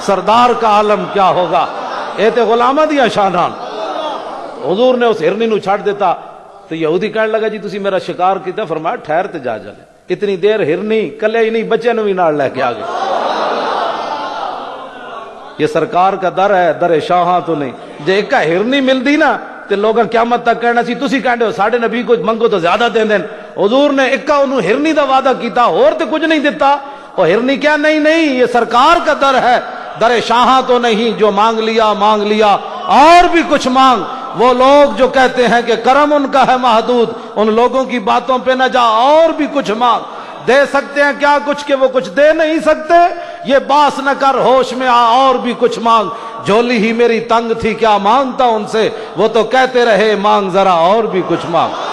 سردار کا عالم کیا ہوگا. اے تے غلاماں دی شاناں. حضور نے اس ہرنی نو چھڑ دیتا تو یہودی کہنے لگا جی تسی میرا شکار کیتا. فرمایا ٹھہر تے جا جلے. اتنی دیر ہرنی کلے ہی نہیں بچے نو بھی نال لے کے آ گئے. یہ سرکار کا در ہے, در شاہاں تو نہیں. جے ایک ہرنی ملدی نا تے لوگاں قیامت تک کہنا سی تسی کہندے ہو ساڈے نبی کو منگو تو زیادہ دین دین. حضور نے اکا انہوں ہرنی دا وعدہ کیتا اور تے کچھ نہیں دیتا. اور ہرنی کیا نہیں نہیں یہ سرکار کا در ہے, در شاہاں تو نہیں. جو مانگ لیا اور بھی کچھ مانگ. وہ لوگ جو کہتے ہیں کہ کرم ان کا ہے محدود ان لوگوں کی باتوں پہ نہ جا اور بھی کچھ مانگ. دے سکتے ہیں کیا کچھ کہ وہ کچھ دے نہیں سکتے. یہ باس نہ کر ہوش میں آ اور بھی کچھ مانگ. جھولی ہی میری تنگ تھی کیا مانگتا ان سے وہ تو کہتے رہے مانگ ذرا اور بھی کچھ مانگ.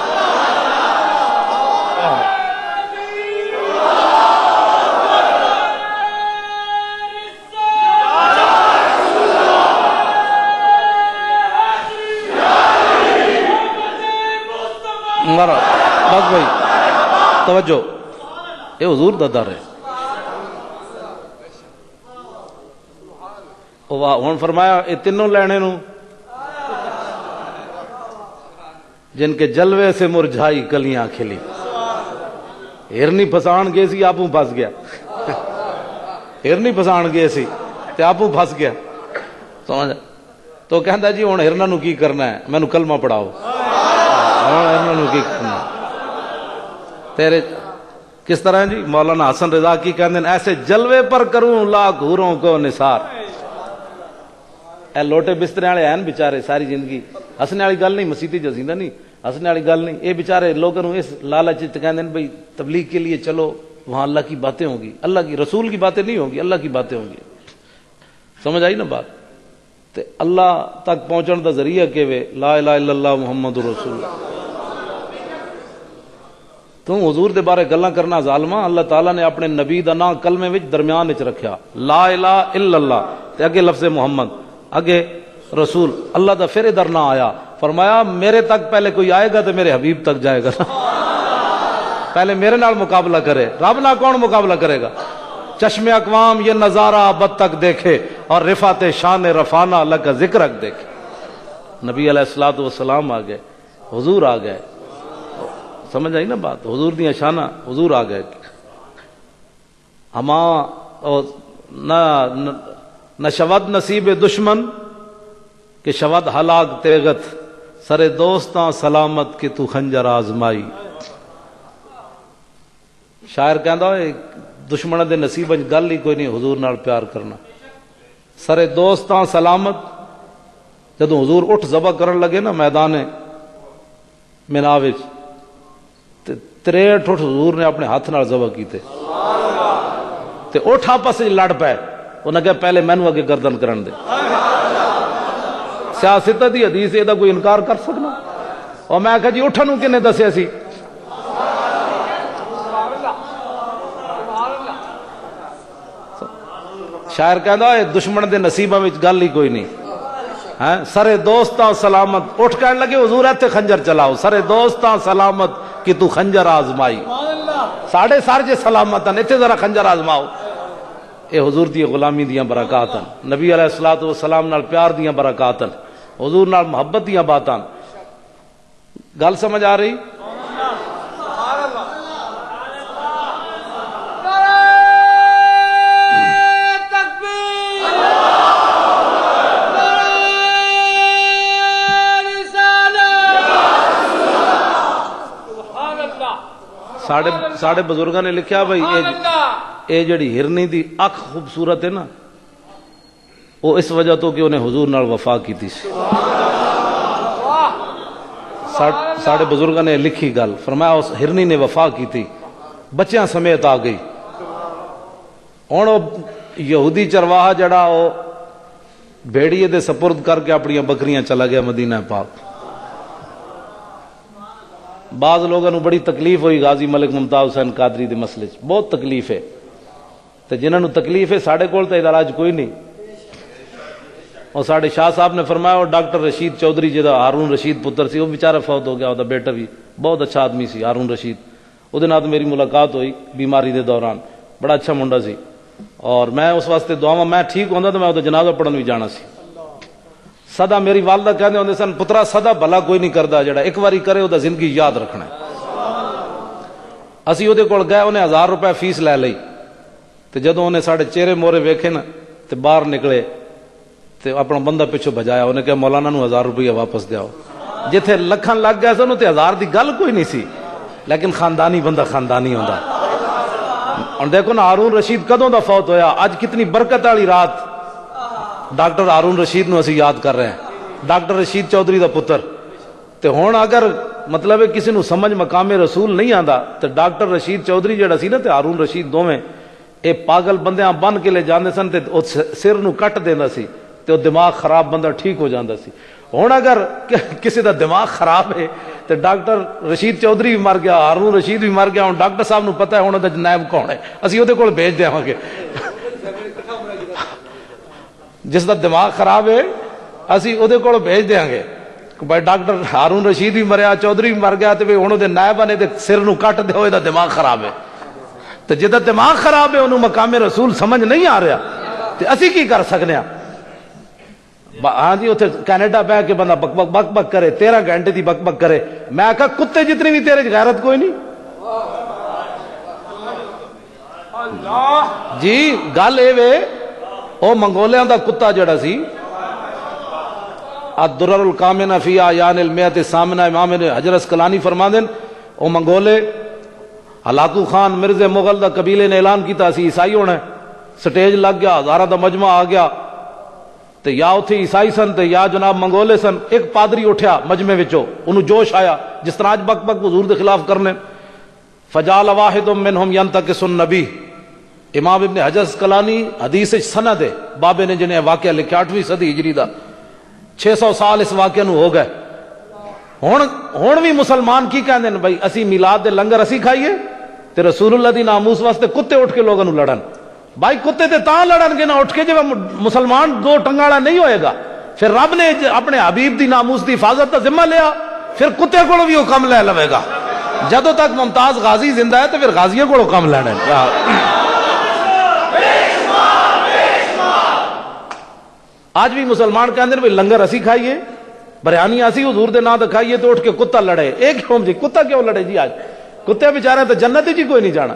بس بھائی توجہ یہ حضور دا در ہے. ہوں فرمایا یہ تینوں لینے نو جن کے جلوے سے مرجھائی کلیاں کھلی. ہرنی پھسان گئے سی آپوں پھس گیا. ہرنی پھسان گئے سی تے آپوں پھس گیا. سمجھ تو کہندا جی ہن ہرنا نو کی کرنا ہے مینوں کلمہ پڑھاؤ. ہرنا نو کی کرنا تیرے کس طرح جی مولانا حسن رضا کی کہندے ہیں ایسے جلوے پر کروں لاکھ حوروں کو نثار. اے لوٹے بسترے والے ہیں بیچارے ساری زندگی ہسنے والی گل نہیں مسیتی جزیندہ نہیں ہسنے والی گل نہیں. یہ بیچارے لوگوں اس لالچ کہندے ہیں بھئی تبلیغ کے لیے چلو وہاں اللہ کی باتیں ہوں گی. اللہ کی رسول کی باتیں نہیں ہوں گی اللہ کی باتیں ہوں گی. سمجھ آئی نا بات. تے اللہ تک پہنچن دا ذریعہ کہ لا الہ الا اللہ محمد رسول اللہ. تو حضور دے بارے گلاں کرنا ظالماں. اللہ تعالیٰ نے اپنے نبی دا نام کلمے وچ درمیان وچ رکھیا لا الہ الا اللہ تے اگے لفظ محمد اگے رسول. اللہ دا پھر ادھر نہ آیا. فرمایا میرے تک پہلے کوئی آئے گا تو میرے حبیب تک جائے گا. پہلے میرے نال مقابلہ کرے. رب نال کون مقابلہ کرے گا. چشم اقوام یہ نظارہ ابد تک دیکھے اور رفعت شان رفانہ اللہ کا ذکر دیکھے. نبی علیہ الصلوۃ والسلام آ گئے حضور آ گئے. سمجھ آئی نا بات. حضور دیاں شانہ حضور آ گئے. ہما نہ شود نصیب دشمن کہ شود ہلاک تیغت سر دوستاں سلامت کہ تو خنجر آزمائی. شاعر کہندا ہے دشمن دے نصیب وچ گل ہی کوئی نہیں حضور نال پیار کرنا. سر دوستاں سلامت جدوں حضور اٹھ ذبح کرن لگے نا میدان مینا وچ 63 اٹھ حضور نے اپنے ہاتھ نال ذبح کیتے تے اٹھ آپس وچ لڑ پے. انہاں کہا پہلے مینوں اگے گردن کرن دے. سیاست دی حدیث یہ کوئی انکار کر سکنا. اور میں کہا جی اٹھن نوں کنے دسیا سی. شاعر کہندا ہے دشمن دے نصیباں وچ گل ہی کوئی نہیں. سرے دوستاں سلامت اٹھ کہنے لگے حضور ایتھے خنجر چلاؤ. سرے دوستاں سلامت کہ تو خنجر آزمائی. ساڑھے سار جے سلامت ہیں ایتھے ذرا خنجر آزماؤ. اے حضور دی غلامی دیاں برکات ہیں. نبی علیہ الصلوۃ والسلام نال پیار دیاں برکات ہیں. حضور نال محبت دیاں باتاں. گل سمجھ آ رہی. ساڑھے بزرگاں نے لکھیا بھائی اے جڑی ہرنی دی اکھ خوبصورت ہے نا وہ اس وجہ تو کہ انہیں حضور نال وفا کی تھی. ساڑھے بزرگاں نے لکھی گل فرمایا اس ہرنی نے وفا کی تھی بچیاں سمیت آ گئی. ہوں یہودی چرواہا جڑا وہ بھیڑیے دے سپرد کر کے اپنی بکریاں چلا گیا مدینہ پاک. بعض لوگوں کو بڑی تکلیف ہوئی غازی ملک ممتاز حسین قادری دے مسئلے چ بہت تکلیف ہے تے جنہاں نو تکلیف ہے ساڈے کول تے علاج کوئی نہیں. اور ساڈے شاہ صاحب نے فرمایا وہ ڈاکٹر رشید چودھری جہاں ہارون رشید پتر سی وہ بیچارہ فوت ہو گیا وہ بیٹا بھی بہت اچھا آدمی سی ہارون رشید. وہ میری ملاقات ہوئی بیماری دے دوران بڑا اچھا منڈا سی اور میں اس واسطے دعاواں میں ٹھیک ہوندا تو میں وہ جنازہ پڑھن بھی جانا سی. سدا میری والدہ کہندے ہوندے سن پترا سدا بھلا کوئی نہیں کردا جڑا ایک واری کرے وہ زندگی یاد رکھنا ہے. اسی وہ کول گئے انہیں 1000 روپے فیس لے لئی تے جدوں انہیں ساڈے چہرے مورے ویکھے نا تے باہر نکلے تے اپنا بندہ پیچھے بجایا انہیں کہا مولانا نو 1000 روپیہ واپس دیاؤ. جتھے لکھاں لگ گئے سن تے 1000 دی گل کوئی نہیں سی لیکن خاندانی بندہ خاندانی ہوندا. اور دیکھو نا ہارون رشید کدوں دا فوت ہویا اج کتنی برکت والی رات. ڈاکٹر ہارون رشید نو اسی یاد کر رہے ہیں ڈاکٹر رشید چودھری دا پتر. تے ہن اگر مطلب ہے کسی نو سمجھ مقام رسول نہیں آندا تے ڈاکٹر رشید چودھری جڑا سی نا تے ہارون رشید دوویں اے پاگل بندیاں بن کے لے جاندے سن تے او سر نو کٹ دیندا سی تے دماغ خراب بندہ ٹھیک ہو جاندہ سی. ہوں اگر کسی دا دماغ خراب ہے تو ڈاکٹر رشید چودھری بھی مر گیا ہارون رشید بھی مر گیا. ہوں ڈاکٹر صاحب نو پتہ ہے ہوں نائب کون ہے اسی وہ کول بھیج دیا گے. جس دا دماغ خراب ہے اسی وہ کول بھیج دیا گے بھائی ڈاکٹر ہارون رشید بھی مریا چودھری بھی مر گیا تو ہوں وہ نائب نے سر نو کٹ دو یہ دماغ خراب ہے. تو جہاں دماغ خراب ہے انہوں مقام رسول سمجھ نہیں آ رہا تو اسی کی کر سکنے ہیں. ہاں جی اتنے کینیڈا بہ کے بندہ بک بک بک بک کرے 13 گھنٹے دی بک بک کرے. میں آخا کتے جتنی بھی تیرے غیرت کوئی نہیں. جی گل اے او منگولیاں دا کتا جڑا سی الدرر الکامنہ فی آیان المیت الثامنہ امام حجر اسقلانی فرما دین او منگولے ہلاکو خان مرزا مغل دا قبیلے نے اعلان کیتا سی عیسائی ہونا. سٹیج لگ گیا ہزارہ دا مجمع آ گیا تے یا اتھے عیسائی سن تے یا جناب منگولے سن. ایک پادری اٹھیا مجمع وچوں انہوں جوش آیا جس طرح اج بک بک حضور دے خلاف کرنے. فجال واحد منہم ینتقص النبی. امام ابن حجر اسقلانی حدیث سند ہے بابے نے جنہیں واقعہ لکھا 8ویں صدی ہجری دا 600 سال اس واقعہ نو ہو گئے. ہون بھی مسلمان کی کہندے ہیں بھائی اسی میلاد دے لنگر اسی کھائیے تے رسول اللہ دی ناموس واسطے کتے اٹھ کے لوگوں لڑن. بھائی کتے تے تاں لڑن گے نہ اٹھ کے جب مسلمان دو ٹنگاڑا نہیں ہوئے گا. پھر رب نے اپنے حبیب دی ناموس دی حفاظت کا ذمہ لیا پھر کتے کو بھی وہ کم لے لوے گا. جدوں تک ممتاز غازی زندہ ہے تو پھر غازیوں کو کم لینے. آج بھی مسلمان کہندے ہیں لنگر اسی کھائیے بریانی اسی حضور دے نام تے کھائیے تو اٹھ کے کتا لڑے. ایک کیوں جی کتا کیوں لڑے جی؟ آج کتے بیچارے تو جنت ہی کوئی نہیں جانا.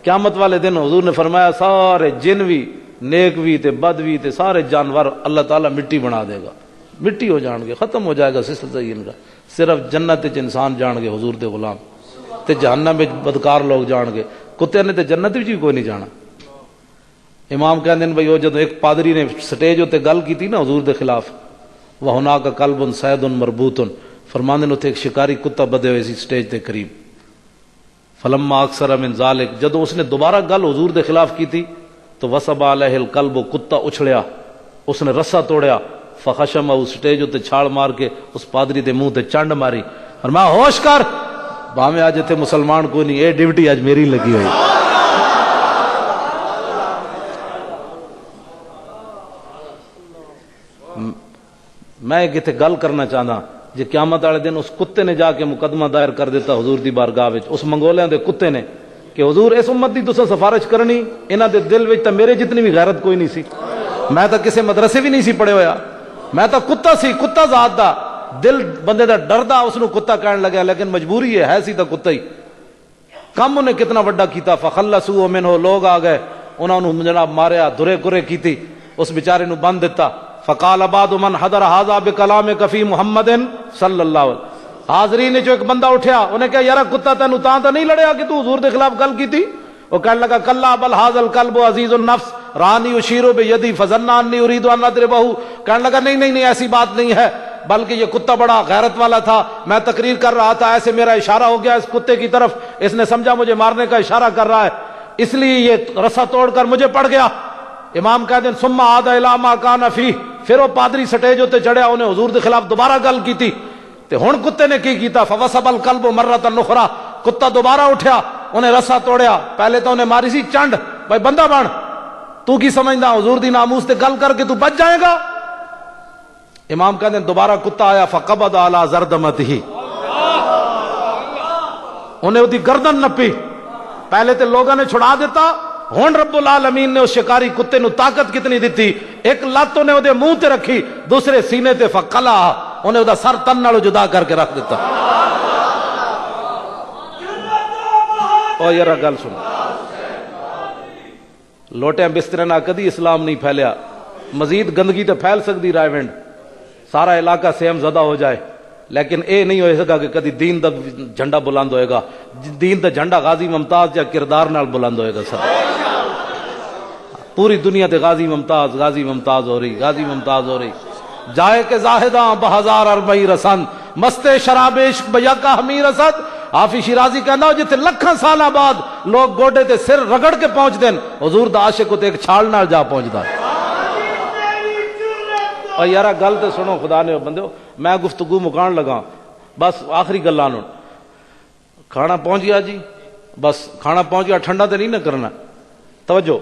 قیامت والے دن حضور نے فرمایا سارے جن بھی نیک بھی تے بد بھی تے سارے جانور اللہ تعالیٰ مٹی بنا دے گا. مٹی ہو جان گے ختم ہو جائے گا سلسلہ ان کا. صرف جنت وچ انسان جان گے حضور دے غلام تے جہنم وچ بدکار لوگ جان گے. کتے نے تے جنت وچ کوئی نہیں جانا. امام کہندے ہیں بھائی وہ جدوں ایک پادری نے سٹیج تے گل کیتی نا حضور دے خلاف وَهُنَاكَ قَلْبٌ صَيْدٌ مَرْبُوطٌ فرماندے نے اتنے ایک شکاری کتا بدے ہوئے سی سٹیج تے قریب. فلما اکثر من ذالک جدوں اس نے دوبارہ گل حضور دے خلاف کی تھی تو وصب علیہ القلب کتا اچھڑیا اس نے رسا توڑیا. فخشم اس سٹیج تے چھال مار کے اس پادری دے منہ تے چنڈ ماری اور میں ہوش کر بھاویں اج تے مسلمان کوئی نہیں اے ڈیوٹی اج میری لگی ہوئی. میں ایک اتنے گل کرنا چاہتا جی قیامت والے دن اس کتے نے جا کے مقدمہ دائر کر دیتا حضور دی بارگاہ وچ اس منگولیاں دے کتے نے کہ حضور اس امت دی تساں سفارش کرنی انہاں دے دل وچ تے میرے جتنی بھی غیرت کوئی نہیں سی. میں تو کسے مدرسے بھی نہیں سی پڑھے ہویا. میں تو کتا سی کتا ذات دا دل بندے دا ڈردا اس نو کتا کہن لگا لیکن مجبوری ہے سی تو کتا ہی. کم انہیں کتنا وڈا کیتا فخلصوا منہ لوگ آ گئے انہاں نو جناب ماریا دھرے کرے کیتی اس بیچارے نو بند دیتا. فقال بعض من حضر هذا بكلامك في محمد صلی اللہ علیہ وسلم حاضرین نے جو ایک بندہ اٹھیا انہیں کہا یار کتا تینوں تاں تو نہیں لڑیا کہ تو حضور دے خلاف گل کی تھی؟ وہ کہنے لگا کلا بل ھذا الکلب عزیز النفس رانی اشیر بیدی فظن انی اريد ان اضربہ. کہنے لگا نہیں ایسی بات نہیں ہے، بلکہ یہ کتا بڑا غیرت والا تھا، میں تقریر کر رہا تھا، ایسے میرا اشارہ ہو گیا اس کتے کی طرف، اس نے سمجھا مجھے مارنے کا اشارہ کر رہا ہے، اس لیے یہ رسا توڑ کر مجھے پڑ گیا. امام کہتے ہیں ثم عاد الی ما کان فیہ. پھر وہ پادری سٹیج تے چڑھیا، انہیں حضور کے خلاف دوبارہ گل کی تھی تے ہن کتے نے کی کیتا فوسب الکلب مرۃ اخرى. کتا دوبارہ اٹھیا، انہیں رسا توڑیا، پہلے تو انہیں ماری سی چنڈ، بھائی بندہ بن، تو کی سمجھدا حضور دی ناموس تے گل کر کے تو بچ جائے گا؟ امام کہتے ہیں دوبارہ کتا آیا فقبض علی زردمتہ، انہیں وہ دی گردن نپی. پہلے تے لوگوں نے چھڑا دیتا، ہن رب العالمین نے اس شکاری کتے نو طاقت کتنی دیتی، ایک لت انہیں وہ منہ تے رکھی، دوسرے سینے تے فقلا، انہیں وہ سر تن نالو جدا کر کے رکھ دیتا. او یار گل سن، لوٹیاں بسترے نہ کدی اسلام نہیں پھیلیا، مزید گندگی تے پھیل سکتی رائے ونڈ، سارا علاقہ سیم زدہ ہو جائے، لیکن اے نہیں ہوئے سکا کہ کدی دین دا جھنڈا بلند ہوئے گا. دین دا جھنڈا غازی ممتاز یا کردار نال بلند ہوئے گا. سر پوری دنیا تے غازی ممتاز ہو رہی، غازی ممتاز ہو رہی. جائے کہ زاہداں بہزار اربعی رسن مستے شراب عشق بیا کا حمیر اسد. حافظ شیرازی کہنا جتھے لکھاں سالاں بعد لوگ گوڈے تے سر رگڑ کے پہنچ دین، حضور دا عاشق تے ایک چھال نال جا پہنچدا. اور یارا گل تے سنو خدا نے بندو، میں گفتگو مکان لگا، بس آخری گلاں نوں. کھانا پہنچ گیا جی، بس کھانا پہنچ گیا، ٹھنڈا تے نہیں نہ کرنا. توجہ،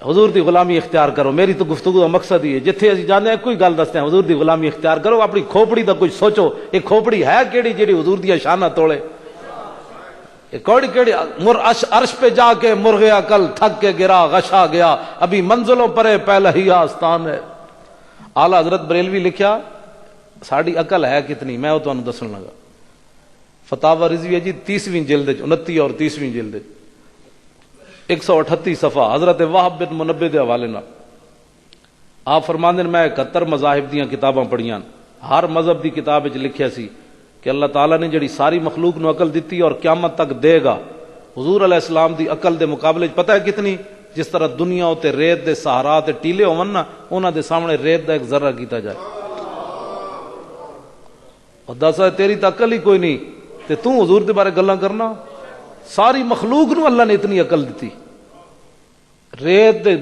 حضور دی غلامی اختیار کرو. میری تو گفتگو کا مقصد ہی ہے، جتھے اسی جانے ہیں کوئی گل دستے ہیں، حضور دی غلامی اختیار کرو. اپنی کھوپڑی دا کچھ سوچو، یہ کھوپڑی ہے کیڑی جیڑی حضور دی شانہ توڑے؟ کوڑی کیڑی عرش پہ جا کے مرغ عقل تھک کے گرا غشا گیا، ابھی منزلوں پرے پہلا ہی آستان ہے. اعلیٰ حضرت بریلوی لکھیا ساڑی عقل ہے کتنی، میں وہ تمہیں دسن لگا. فتاوی رضویہ جی 30ویں جلد 29 اور 30ویں جلد 138 صفحہ حضرت وہب بن منبہ دے حوالے نال آپ فرماندے میں 71 مذاہب دیاں کتاباں پڑھیاں، ہر مذہب دی کتاب وچ لکھیا سی کہ اللہ تعالیٰ نے جڑی ساری مخلوق نو عقل دیتی اور قیامت تک دے گا. حضور علیہ السلام دی عقل دے مقابلے پتہ ہے کتنی؟ جس طرح دنیا تے ریت دے صحرا تے ٹیلے ہون نا، انہاں دے سامنے ریت دا ایک ذرہ کیتا جائے. اور دسا تیری تو عقل ہی کوئی نہیں تے تو حضور دے بارے گلاں کرنا. ساری مخلوق نو اللہ نے اتنی عقل دیتی. ریت دے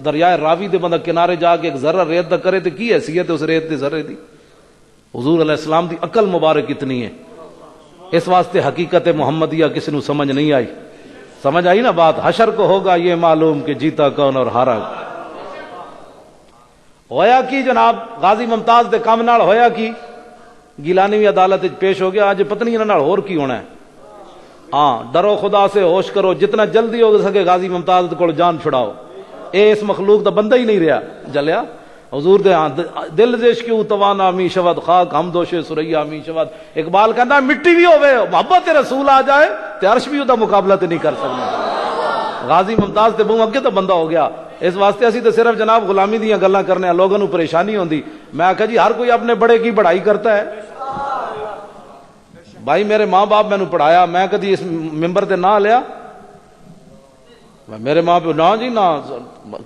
دریائے راوی دے بندہ کنارے جا کے ایک ذرہ ریت دا کرے تے کی حیثیت ہے اس ریت دے ذرے دی؟ حضور علیہ السلام دی عقل مبارک اتنی ہے. اس واسطے حقیقت محمدیہ کسی نو سمجھ نہیں آئی. سمجھ آئی نا بات؟ حشر کو ہوگا یہ معلوم کہ جیتا کون اور ہارا. ہویا کی جناب غازی ممتاز دے کام نال ہویا کی؟ گیلانی عدالت پیش ہو گیا. آج پتنی انہاں نال ہور کی ہونا ہے؟ ہاں، ڈرو خدا سے، ہوش کرو، جتنا جلدی ہو سکے غازی ممتاز کو جان چھڑاؤ. اے اس مخلوق دا بندہ ہی نہیں رہا جلیا. حضور دے دل دیش کیوں توانا می شود خاک ہم دوش سریا می شود. اقبال کہندا مٹی بھی ہوے محبت رسول آ جائے تے عرش بھی دا مقابلہ تے نہیں کر سکنا. غازی ممتاز تے بہوں اگے تو بندہ ہو گیا. اس واسطے اسی تے صرف جناب غلامی دیاں گلاں کرنے ہیں، لوگوں نو پریشانی ہوندی. میں آکھا جی ہر کوئی اپنے بڑے کی بڑائی کرتا ہے. بھائی میرے ماں باپ میں نے پڑھایا، میں کدی اس ممبر تے نہ لیا؟ میرے ماں پہ نہ جی نہ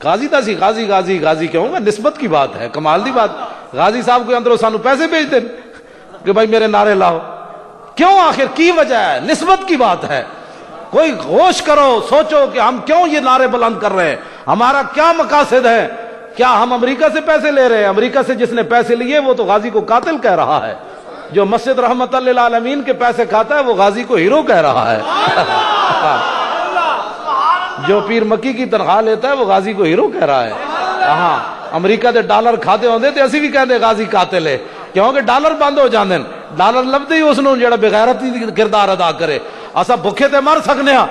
غازی تا سی، غازی غازی غازی کیوں گا؟ نسبت کی بات ہے، کمال دی بات. غازی صاحب کوئی اندروں سانو پیسے بھیج دیں کہ بھائی میرے نعرے لاؤ، کیوں؟ آخر کی وجہ ہے؟ نسبت کی بات ہے. کوئی ہوش کرو، سوچو کہ ہم کیوں یہ نعرے بلند کر رہے ہیں، ہمارا کیا مقاصد ہے؟ کیا ہم امریکہ سے پیسے لے رہے ہیں؟ امریکہ سے جس نے پیسے لیے وہ تو غازی کو قاتل کہہ رہا ہے. جو مسجد رحمت للعالمین کے پیسے کھاتا ہے وہ غازی کو ہیرو کہہ رہا ہے. جو پیر مکی کی تنخواہ لیتا ہے وہ غازی کو ہیرو کہہ رہا ہے. ہاں، امریکہ دے ڈالر کھاتے ہوندے تے اسی بھی کہندے غازی قاتل ہے، کیونکہ ڈالر بند ہو جاندے. ڈالر لبدے ہی اس نوں جڑا بغیرتی کردار ادا کرے. اسا بھکھے تے مر سکنے ہاں.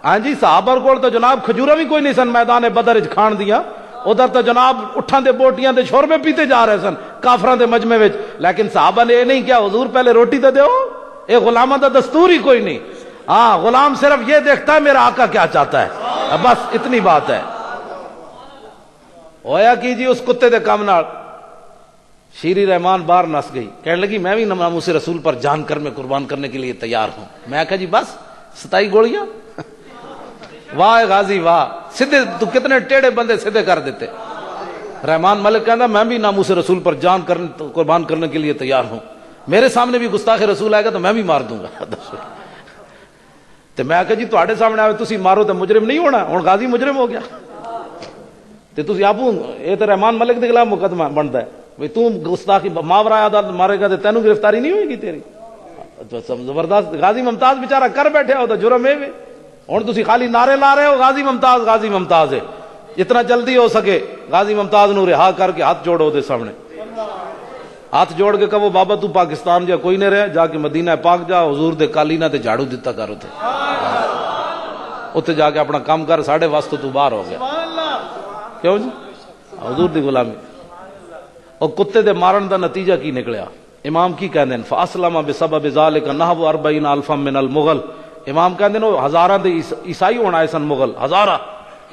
ہاں جی، صحابہ کول تو جناب کھجورا بھی کوئی نہیں سن میدان بدر وچ کھان دیاں. ادھر تو جناب اٹھاں دے بوٹیاں دے شوربے پیتے جا رہے سن کافراں دے مجمع وچ. لیکن صحابہ نے یہ نہیں کیا حضور پہلے روٹی تے دیو. اے غلاماں دا دستور ہی کوئی نہیں. ہاں، غلام صرف یہ دیکھتا ہے میرا آقا کیا چاہتا ہے، بس اتنی بات ہے. ہویا کی جی اس کتے دے کام نال شیری رحمان باہر نس گئی، کہنے لگی میں بھی ناموس رسول پر جان کر میں قربان کرنے کے لیے تیار ہوں۔ میں کہا جی بس 27 گولیاں؟ واہ غازی واہ، سیدھے تو کتنے ٹیڑے بندے سیدھے کر دیتے۔ رحمان ملک کہنا میں بھی ناموس رسول پر جان قربان کرنے کے لیے تیار ہوں، میرے سامنے بھی گستاخ رسول آئے گا تو میں بھی مار دوں گا۔ تو میں کہا جی تواڈے سامنے آئے تسی مارو تو مجرم نہیں ہونا، ہن غازی مجرم ہو گیا تے تسی آپ یہ تو رحمان ملک دے خلاف مقدمہ بنتا ہے بھئی تو گستاخی ماورا عدالت مارے گا تو تینوں گرفتاری نہیں ہوئے گی تیری۔ تو زبردست غازی ممتاز بیچارہ کر بیٹھے ہو تو جرم ہے ہن تسی خالی نعرے لا رہے ہو غازی ممتاز ہے، جتنا جلدی ہو سکے غازی ممتاز نو رہا کر کے ہاتھ جوڑو دے سامنے، ہاتھ جوڑ کے کہو بابا تو پاکستان جا کوئی نہیں رہے، جا کے مدینہ پاک جا، حضور دے قالینہ تے جھاڑو دیتا کر اتنے جا کے اپنا کام کر، ساڑھے واسطے تو باہر ہو گیا۔ کیوں جی؟ حضور دی غلامی۔ اور کتے دے مارن دا نتیجہ کی نکلیا؟ امام کی کہندے ہیں فاسلم بسبب ذالک نحو 40,000 من المغل، امام کہندے ہیں ہزاراں دے عیسائی ہونا ہے سن، مغل ہزارہ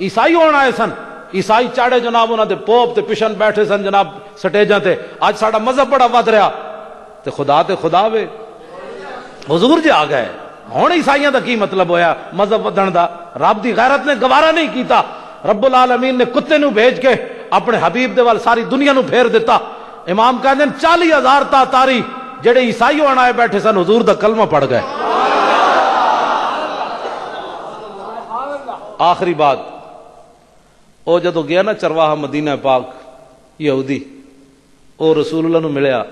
عیسائی ہونا ہے سن، عیسائی چاڑے جناب انہاں دے پوپ تے پچھن بیٹھے سن جناب سٹیجاں تے، اج ساڈا مذہب بڑا ود رہا تے خدا وے حضور جی آ گئے، ہن عیسائیاں دا کی مطلب ہویا مذہب ودن دا؟ رب دی غیرت نے گوارا نہیں کیتا، رب العالمین نے کتے نو بھیج کے اپنے حبیب دے وال ساری دنیا نو پھیر دیتا۔ امام کہندے 40,000 تاتاری جڑے عیسائی ہونا آئے بیٹھے سن حضور دا کلمہ پڑھ گئے۔ آخری بات، او جدو گیا نا چرواہا مدینہ پاک یہودی، او رسول اللہ نو ملیا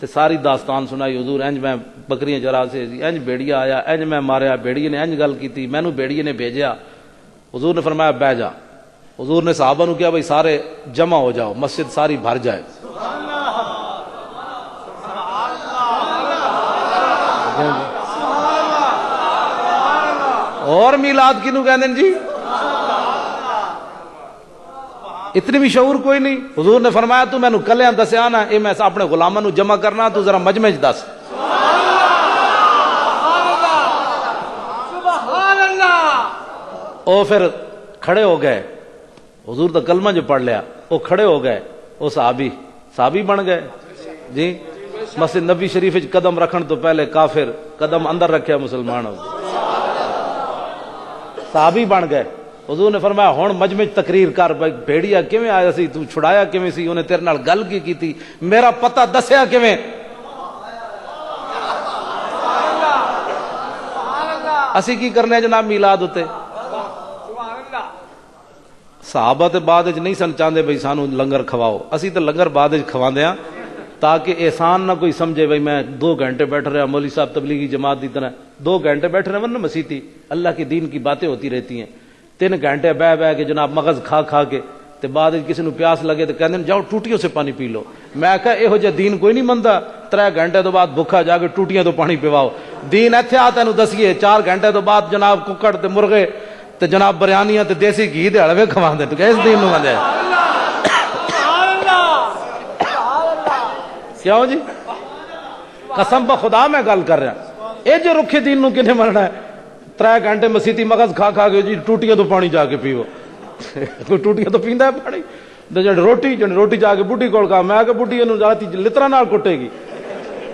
تے ساری داستان سنائی، حضور انج میں بکریاں چرا سے انج بیڑیا آیا، انج میں ماریا، بیڑیے نے انج گل کیتی، مینوں بیڑیے نے بھیجیا۔ حضور نے فرمایا بہ جا۔ حضور نے صحابہ نو کیا بھائی سارے جمع ہو جاؤ، مسجد ساری بھر جائے۔ اور میلاد کنوں کہندے جی؟ اتنی بھی شعور کوئی نہیں۔ حضور نے فرمایا تو مینوں کلیاں دسیا نا، اے میں اپنے غلاماں نو جمع کرنا، تو ذرا مجمع وچ دس۔ او پھر کھڑے ہو گئے، حضور دا کلمہ جو پڑھ لیا، وہ کھڑے ہو گئے، وہ صحابی بن گئے جی۔ مسجد نبی شریف وچ قدم رکھن تو پہلے کافر، قدم اندر رکھیا مسلمان ہو گئے، صحابی بن گئے۔ حضور نے فرمایا ہن مجمع تقریر کر، بھائی بھیڑیا کیویں آیا سی، تو چھڑایا کیویں سی، انہیں تیرے نال گل کی کیتی، میرا پتہ دسیا کیویں؟ اسی کی کرنے جناب میلاد ہوتے؟ صحابہ تے بعد وچ نہیں سن چاہندے بھئی سانو لنگر کھواؤ، اسی تے لنگر بعد وچ کھواندے ہاں تاکہ احسان نہ کوئی سمجھے بھئی میں 2 گھنٹے بیٹھ رہا، مولوی صاحب تبلیغی جماعت دی طرح 2 گھنٹے بیٹھ رہے ورنہ مسیتی اللہ کے دین کی باتیں ہوتی رہتی ہیں، 3 گھنٹے بہ کے جناب مغز کھا کے تے بعد کسی نو پیاس لگے تو کہندے جاؤ ٹوٹیوں سے پانی پی لو۔ میں کہا یہو جہ دین کوئی نہیں مندا، 3 گھنٹے تو بعد بھکھا جا کے ٹوٹیاں تو پانی پیواؤ، دین ایتھے آ تینوں دسیے 4 گھنٹے تو بعد جناب ککڑ تے مرغے تے جناب بریانیاں تے دیسی گھی دے حلوے کھواندے، تو اس دین نو مندے کیوں جی؟ قسم بخدا میں گل کر رہا، اے جو رکھے دین نو کنے مرنا ہے؟ 3 گھنٹے مسیتی مغز کھا کے جی ٹوٹیاں تو پانی جا کے پیو، کوئی ٹوٹیاں تو پیندا ہے پانی؟ جن روٹی جا کے بڈھی کول کہا، میں کہ بڈھی نو راتی لترا نال کٹے گی،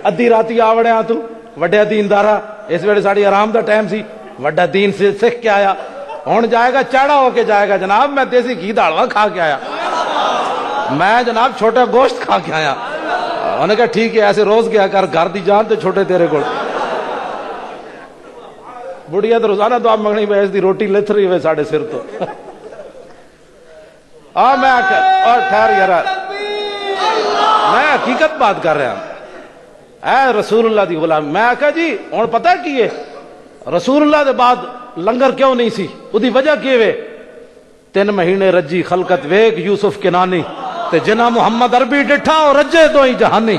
ادھی راتی آ وڑیا تو وڈیا دیندارا، اس ویلے ساڈی آرام دا ٹائم سی، وڈا دین سے سکھ کے آیا، ہن جائے گا چاڑا ہو کے جائے گا جناب میں دیسی گھی دا حلوہ کھا کے آیا، میں جناب چھوٹا گوشت کھا کے آیا۔ انہوں نے کہا ٹھیک ہے ایسے روز گیا کر، گھر دی جان تے چھوٹے تیرے کول۔ بڑھیا تو روزانہ دعا منگنی پئی اس دی روٹی لتھ رہی ہوئے ساڈے سر تو۔ میں اور ٹھہر یار، میں حقیقت بات کر رہا ہوں، اے رسول اللہ دی غلام۔ میں آخیا جی ہن پتہ کی ہے رسول اللہ دے بعد لنگر کیوں نہیں سی؟ اودی وجہ کی وے؟ 3 مہینے رجی خلقت ویک یوسف کنانی تے جنا محمد عربی ڈٹھا اور رجے تو ہی جہانی۔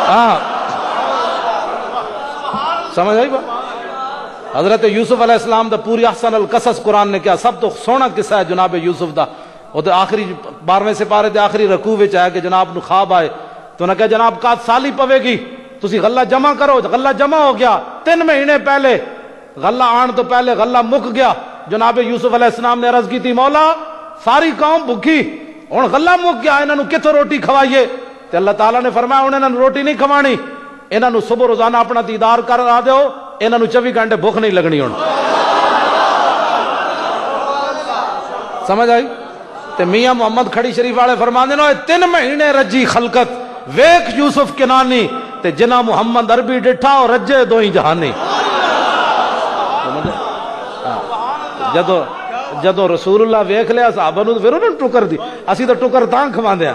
ہاں سمجھ آئی بات؟ حضرت یوسف علیہ السلام دا پوری احسن القصص قرآن نے کیا سب تو سونا قصہ ہے جناب یوسف دا۔ وہ تو آخری 12ویں سپارے دے آخری رکوع وچ آیا کہ جناب نو خواب آئے تو انہوں نے کہا جناب قات سالی پوے گی، تسی غلہ جمع کرو، غلہ جمع ہو گیا۔ 3 مہینے پہلے غلہ آن تو پہلے غلہ مک گیا۔ جناب یوسف علیہ السلام نے عرض کی تھی مولا ساری قوم بھوکی، ہن غلہ مک گیا، انہوں نے کتھوں روٹی کھوائیے؟ تے اللہ تعالیٰ نے فرمایا انہوں نے روٹی نہیں کھوانی، انہوں نے صبح روزانہ اپنا دیدار کرا دیو، انہوں نے 24 گھنٹے بھوک نہیں لگنی ہون. سمجھ آئی؟ تے میاں محمد کھڑی شریف والے فرماندے نے 3 مہینے رجی خلقت ویکھ یوسف کنانی تے جنا محمد عربی ڈٹھا اور رجے دوئی جہانی. جدو رسول اللہ ویکھ لیا صحابہ نو پھر انہوں نے ٹکر دی، اسی تو ٹکر تاں کھواندے ہیں.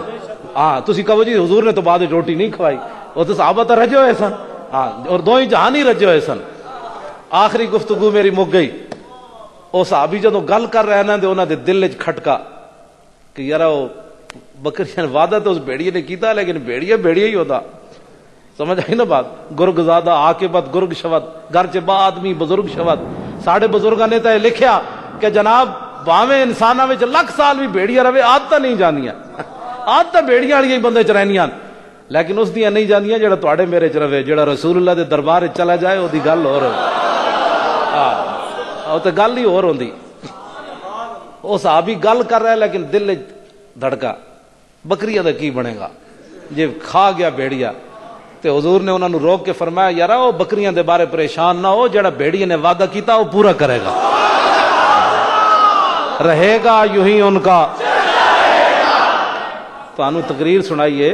ہاں تسی کہو جی حضور نے تو بعد روٹی نہیں کھوائی، وہ تو صحابہ تو رجے ہوئے سن. ہاں اور دوئی جہانی رجے ہوئے سن. آخری گفتگو میری مک گئی. وہ صحابی جدو گل کر رہے ہیں تے انہاں دے دل وچ کھٹکا کہ یار وہ بکریاں وعدہ تو اس بھیڑیے نے کیتا لیکن بھیڑیے ہی ہوتا. سمجھ آئی نا بات؟ گرگ زادہ عاقبت گرگ شود گھر چ با آدمی بزرگ شود. ساڑھے بزرگاں نے تو لکھیا کہ جناب باویں انساناں وچ لکھ سال بھی بھیڑیاں رہے عادتاں نہیں جانیاں، عادتاں بھیڑیاں والیاں بندے چ رہنیاں، لیکن اس دیاں نہیں جانیاں جڑا تواڈے میرے چ رہے، جڑا رسول اللہ دے دربار وچ چلا جائے او دی گل ہور ہوے. او تے گل ہی ہور ہوندی. او صحابی گل کر رہا ہے لیکن دل وچ دھڑکا بکریاں دا کی بنے گا جے کھا گیا بھیڑیا. تے حضور نے انہوں نے روک کے فرمایا یار وہ بکریاں دے بارے پریشان نہ ہو، جڑا بھیڑیے نے وعدہ کیتا وہ پورا کرے گا، رہے گا یوں ہی ان کا. تو انہوں تقریر سنائیے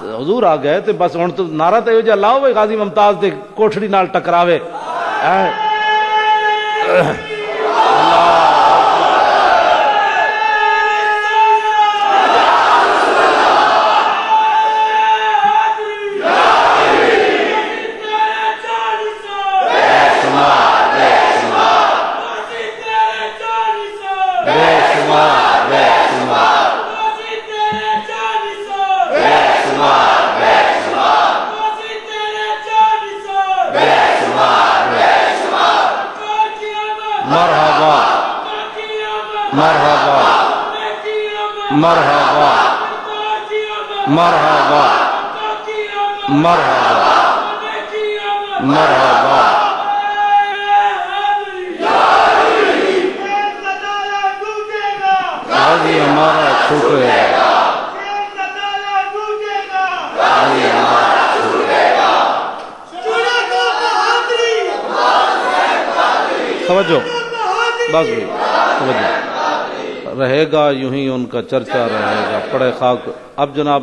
حضور آ گئے تے بس ہن تو نعرہ تے جو لاؤ وے غازی ممتاز دے کوٹھڑی نال ٹکراوے. مرحبا مرحبا مرحبا مرحبا. حاجی ہمارا شکر ہے، توجہ بس بھی توجہ. رہے گا یوں ہی ان کا چرچا رہے گا. پڑے خاک. اب جناب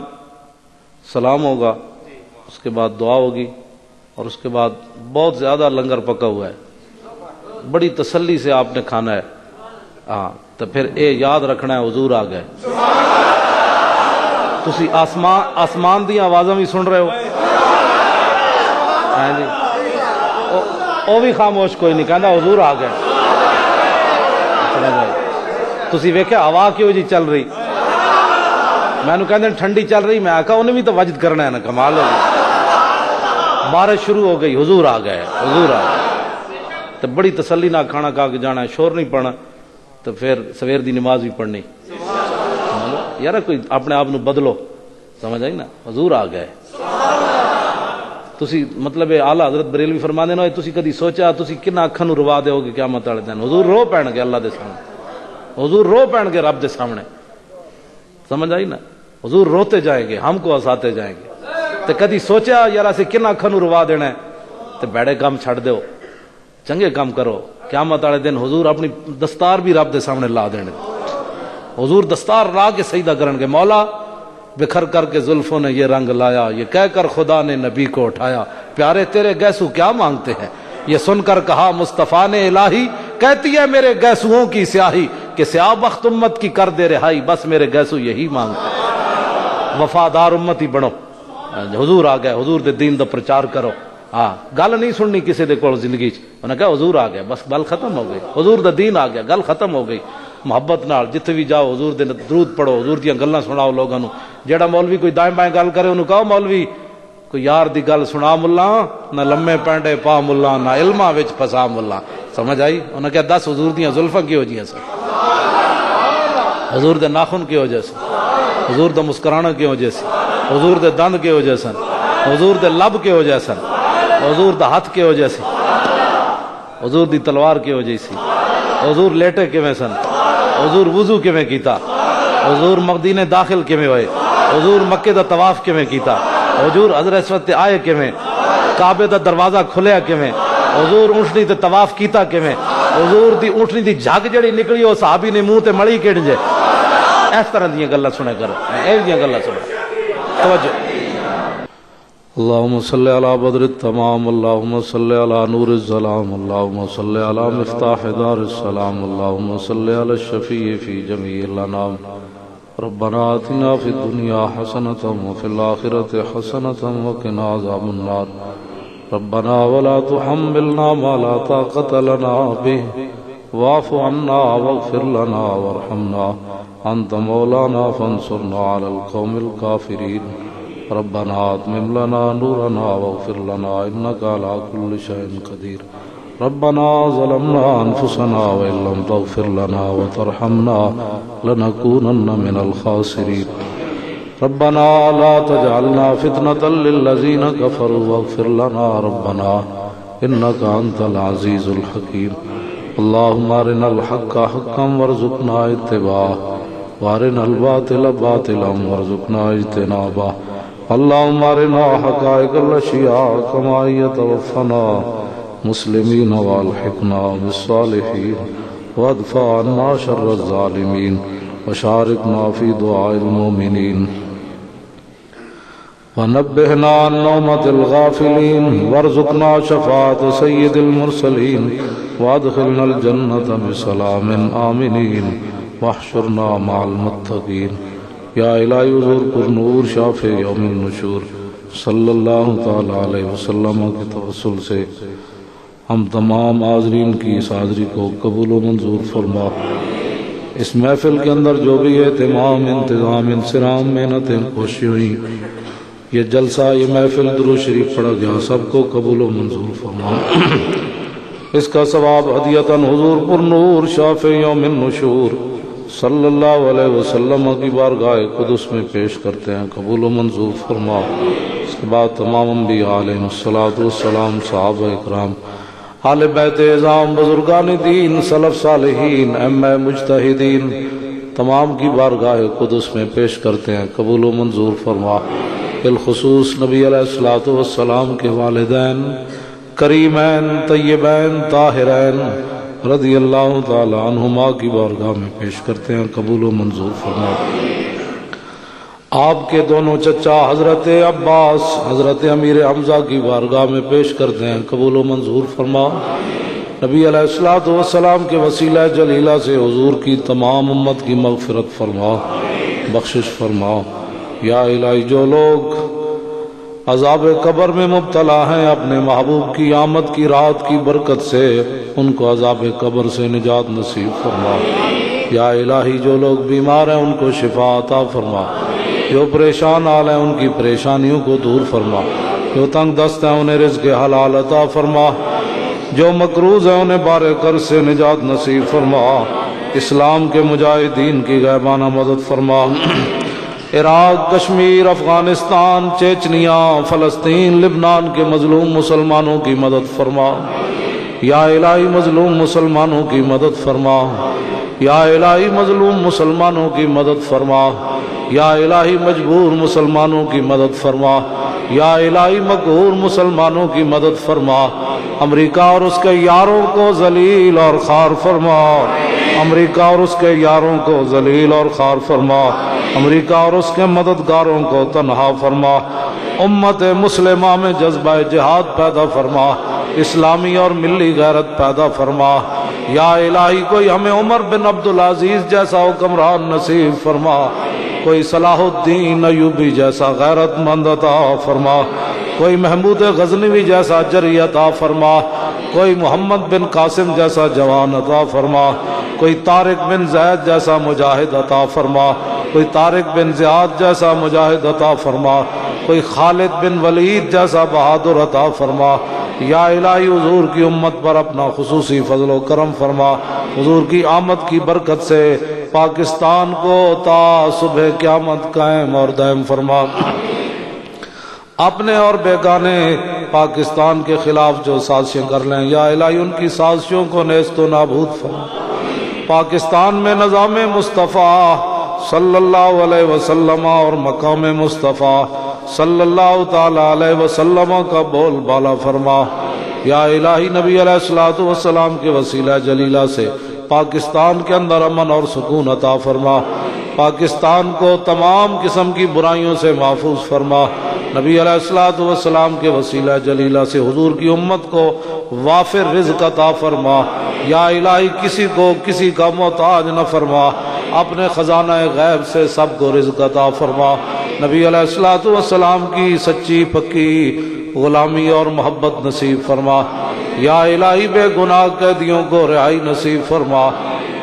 سلام ہوگا، اس کے بعد دعا ہوگی اور اس کے بعد بہت زیادہ لنگر پکا ہوا ہے، بڑی تسلی سے آپ نے کھانا ہے. ہاں تو پھر اے یاد رکھنا ہے حضور آ گئے. تسی آسمان دی آوازاں بھی سن رہے ہو جی، وہ بھی خاموش کوئی نہیں کہندا حضور آ گئے. تسی ویکھیا ہوا کیوں جی چل رہی، میں نو کہندے ٹھنڈی چل رہی، میں آکھا انہیں بھی تو وجد کرنا ہے نا، کمال ہو گئی. بارش شروع ہو گئی، حضور آ گئے حضور آ گئے. تو بڑی تسلی نہ کھانا کھا کے جانا ہے، شور نہیں پڑنا. تو پھر سویر دی نماز بھی پڑھنی. یار کوئی اپنے آپ نو بدلو. سمجھ آئی نا؟ حضور آ گئے. تسی مطلب اعلیٰ حضرت بریلوی فرماندے نے تسی کدی سوچا تسی کنا اکھاں نو روا دیو گے قیامت والے دن؟ حضور رو پین گے اللہ دے سامنے، حضور رو پین گے رب دے سامنے. سمجھ آئی نا؟ حضور روتے جائیں گے، ہم کو ہساتے جائیں گے. تے کدی سوچا یار اسے کنا اکھاں نو روا دینا ہے؟ تے بیڑے کام چھڑ دیو، چنگے کام کرو. قیامت والے دن حضور اپنی دستار بھی رب دے سامنے لا دینے. حضور دستار لا کے سجدہ کرن گے، مولا بکھر کر کے زلفوں نے یہ رنگ لایا، یہ کہہ کر خدا نے نبی کو اٹھایا، پیارے تیرے گیسو کیا مانگتے ہیں؟ یہ سن کر کہا مصطفیٰ نے الہی، کہتی ہے میرے گیسوؤں کی سیاہی کہ سیاہ بخت امت کی کر دے رہائی، بس میرے گیسو یہی مانگتے ہیں، وفادار امتی بنو. حضور آ گئے، حضور دے دین دا پرچار کرو. ہاں گل نہیں سننی کسی دے کول زندگی چ. انہوں نے کہا حضور آ گئے، بس گل ختم ہو گئی. حضور دا دین آ گیا، گل ختم ہو گئی. محبت نال جتھے بھی جاؤ حضور دے درود پڑھو، حضور دیاں گلاں سناؤ لوگاں نو. جیڑا مولوی کوئی دائیں بائیں گل کرے انہوں کہو مولوی کوئی یار دی گل سنا ملا، نہ لمے پینڈے پا ملا، نہ علماں وچ پھسا ملا. سمجھ آئی؟ انہوں نے کہا 10 حضور دیاں زلفاں کی ہو جیاں سن، حضور دے ناخن کی وجہ سے، حضور دا مسکرانا کی وجہ سے، حضور دے دند کی وجہ سے، حضور دے لب کی وجہ سے، حضور دا ہاتھ کی وجہ سے، حضور دی تلوار کی وجہ سے، حضور لیٹے کیویں سن، حضور وضو کیویں کیتا، حضور مدینے داخل کیویں ہوئے، حضور مکے دا طواف کیویں کیتا، حضور حضرت اسود تے آئے کیویں، کعبے دا دروازہ کھلیا کیویں، حضور اونٹنی تے طواف کیتا کیویں، حضور دی اونٹنی دی جھگ جڑی نکلی او صحابی نے منہ تے مڑی کیڑ جے، اس طرح دیاں گلاں سنے کر، اے دیاں گلاں سن توجہ۔ اللهم صل على بدر التمام، اللهم صل على نور الظلام، اللهم صل على مفتاح دار السلام، اللهم صل على الشفيع في جميع الانام، ربنا آتنا في الدنيا حسنة وفي الآخرة حسنة وقنا عذاب النار، ربنا ولا تحملنا ما لا طاقة لنا به واعف عنا واغفر لنا وارحمنا أنت مولانا فانصرنا على القوم الكافرين، ربنا اتمم لنا نورنا واغفر لنا انك على كل شيء قدير، ربنا ظلمنا انفسنا وان لم تغفر لنا وترحمنا لنكونن من الخاسرين، ربنا لا تجعلنا فتنة للذين كفروا واغفر لنا ربنا انك انت العزيز الحكيم، اللهم ارنا الحق حقا وارزقنا اتباعه وارنا الباطل باطلا وارزقنا اجتنابه، اللهم ارنا حقائق الاشیاء كما يتوفنا مسلمین والحقنا بالصالحین وادفع عنا شر الظالمین وشاركنا في دعاء المؤمنين ونبهنا عن نومة الغافلين وارزقنا شفاعة سيد المرسلين وادخلنا الجنة بسلام آمنين واحشرنا مع المتقين، یا الہی حضور پر نور شافع یوم النشور صلی اللہ تعالی علیہ وسلم کے توسل سے ہم تمام حاضرین کی اس حاضری کو قبول و منظور فرما۔ اس محفل کے اندر جو بھی اہتمام، انتظام، انصرام، محنتیں، کوششیں ہوئی، یہ جلسہ، یہ محفل، درود شریف پڑھا گیا، سب کو قبول و منظور فرما۔ اس کا ثواب ہدیۃً حضور پر نور شافع یوم النشور صلی اللہ علیہ وسلم کی بارگاہ قدس میں پیش کرتے ہیں، قبول و منظور فرما۔ اس کے بعد تمام انبیاء علیہ الصلوۃ والسلام، صحابہ اکرام، اہل بیت اعظام، بزرگان دین، سلف صالحین، ائمہ مجتہدین، تمام کی بارگاہ قدس میں پیش کرتے ہیں، قبول و منظور فرما۔ بالخصوص نبی علیہ الصلوۃ والسلام کے والدین کریمین، طیبین، طاہرین رضی اللہ تعالی عنہما کی بارگاہ میں پیش کرتے ہیں، قبول و منظور فرما۔ آپ کے دونوں چچا حضرت عباس، حضرت امیر حمزہ کی بارگاہ میں پیش کرتے ہیں، قبول و منظور فرما۔ نبی علیہ الصلوۃ والسلام کے وسیلہ جلیلہ سے حضور کی تمام امت کی مغفرت فرما، بخشش فرما۔ یا الہی جو لوگ عذاب قبر میں مبتلا ہیں، اپنے محبوب کی آمد کی رات کی برکت سے ان کو عذاب قبر سے نجات نصیب فرما۔ یا الہی جو لوگ بیمار ہیں ان کو شفا عطا فرما، جو پریشان حال ہیں ان کی پریشانیوں کو دور فرما، جو تنگ دست ہیں انہیں رزق حلال عطا فرما، جو مقروض ہیں انہیں بار قرض سے نجات نصیب فرما۔ اسلام کے مجاہدین کی غیبانہ مدد فرما۔ عراق، کشمیر، افغانستان، چیچنیا، فلسطین، لبنان کے مظلوم مسلمانوں کی مدد فرما۔ یا الہی مظلوم مسلمانوں کی مدد فرما، یا الہی مظلوم مسلمانوں کی مدد فرما، یا الہی مجبور مسلمانوں کی مدد فرما، یا الہی مقہور مسلمانوں کی مدد فرما۔ امریکہ اور اس کے یاروں کو ذلیل اور خوار فرما، امریکہ اور اس کے یاروں کو ذلیل اور خوار فرما، امریکہ اور اس کے مددگاروں کو تنہا فرما۔ امت مسلمہ میں جذبہ جہاد پیدا فرما، اسلامی اور ملی غیرت پیدا فرما۔ یا الہی کوئی ہمیں عمر بن عبدالعزیز جیسا حکمران نصیب فرما، کوئی صلاح الدین ایوبی جیسا غیرت مند عطا فرما، کوئی محمود غزنوی جیسا جری عطا فرما، کوئی محمد بن قاسم جیسا جوان عطا فرما، کوئی طارق بن زید جیسا مجاہد عطا فرما، کوئی طارق بن زیاد جیسا مجاہد عطا فرما، کوئی خالد بن ولید جیسا بہادر عطا فرما۔ یا الہی حضور کی امت پر اپنا خصوصی فضل و کرم فرما، حضور کی آمد کی برکت سے پاکستان کو تا صبح قیامت قائم اور دائم فرما۔ اپنے اور بیگانے پاکستان کے خلاف جو سازشیں کر لیں، یا الہی ان کی سازشوں کو نیست و نابود فرما۔ پاکستان میں نظام مصطفیٰ صلی اللہ علیہ وسلم اور مقام مصطفیٰ صلی اللہ تعالی علیہ وسلم کا بول بالا فرما۔ یا الہی نبی علیہ الصلوۃ والسلام کے وسیلہ جلیلہ سے پاکستان کے اندر امن اور سکون عطا فرما، پاکستان کو تمام قسم کی برائیوں سے محفوظ فرما۔ نبی علیہ الصلوۃ والسلام کے وسیلہ جلیلہ سے حضور کی امت کو وافر رزق عطا فرما۔ یا الہی کسی کو کسی کا محتاج نہ فرما، اپنے خزانہ غیب سے سب کو رزق عطا فرما۔ نبی علیہ الصلوۃ والسلام کی سچی پکی غلامی اور محبت نصیب فرما۔ یا الہی بے گناہ قیدیوں کو رہائی نصیب فرما،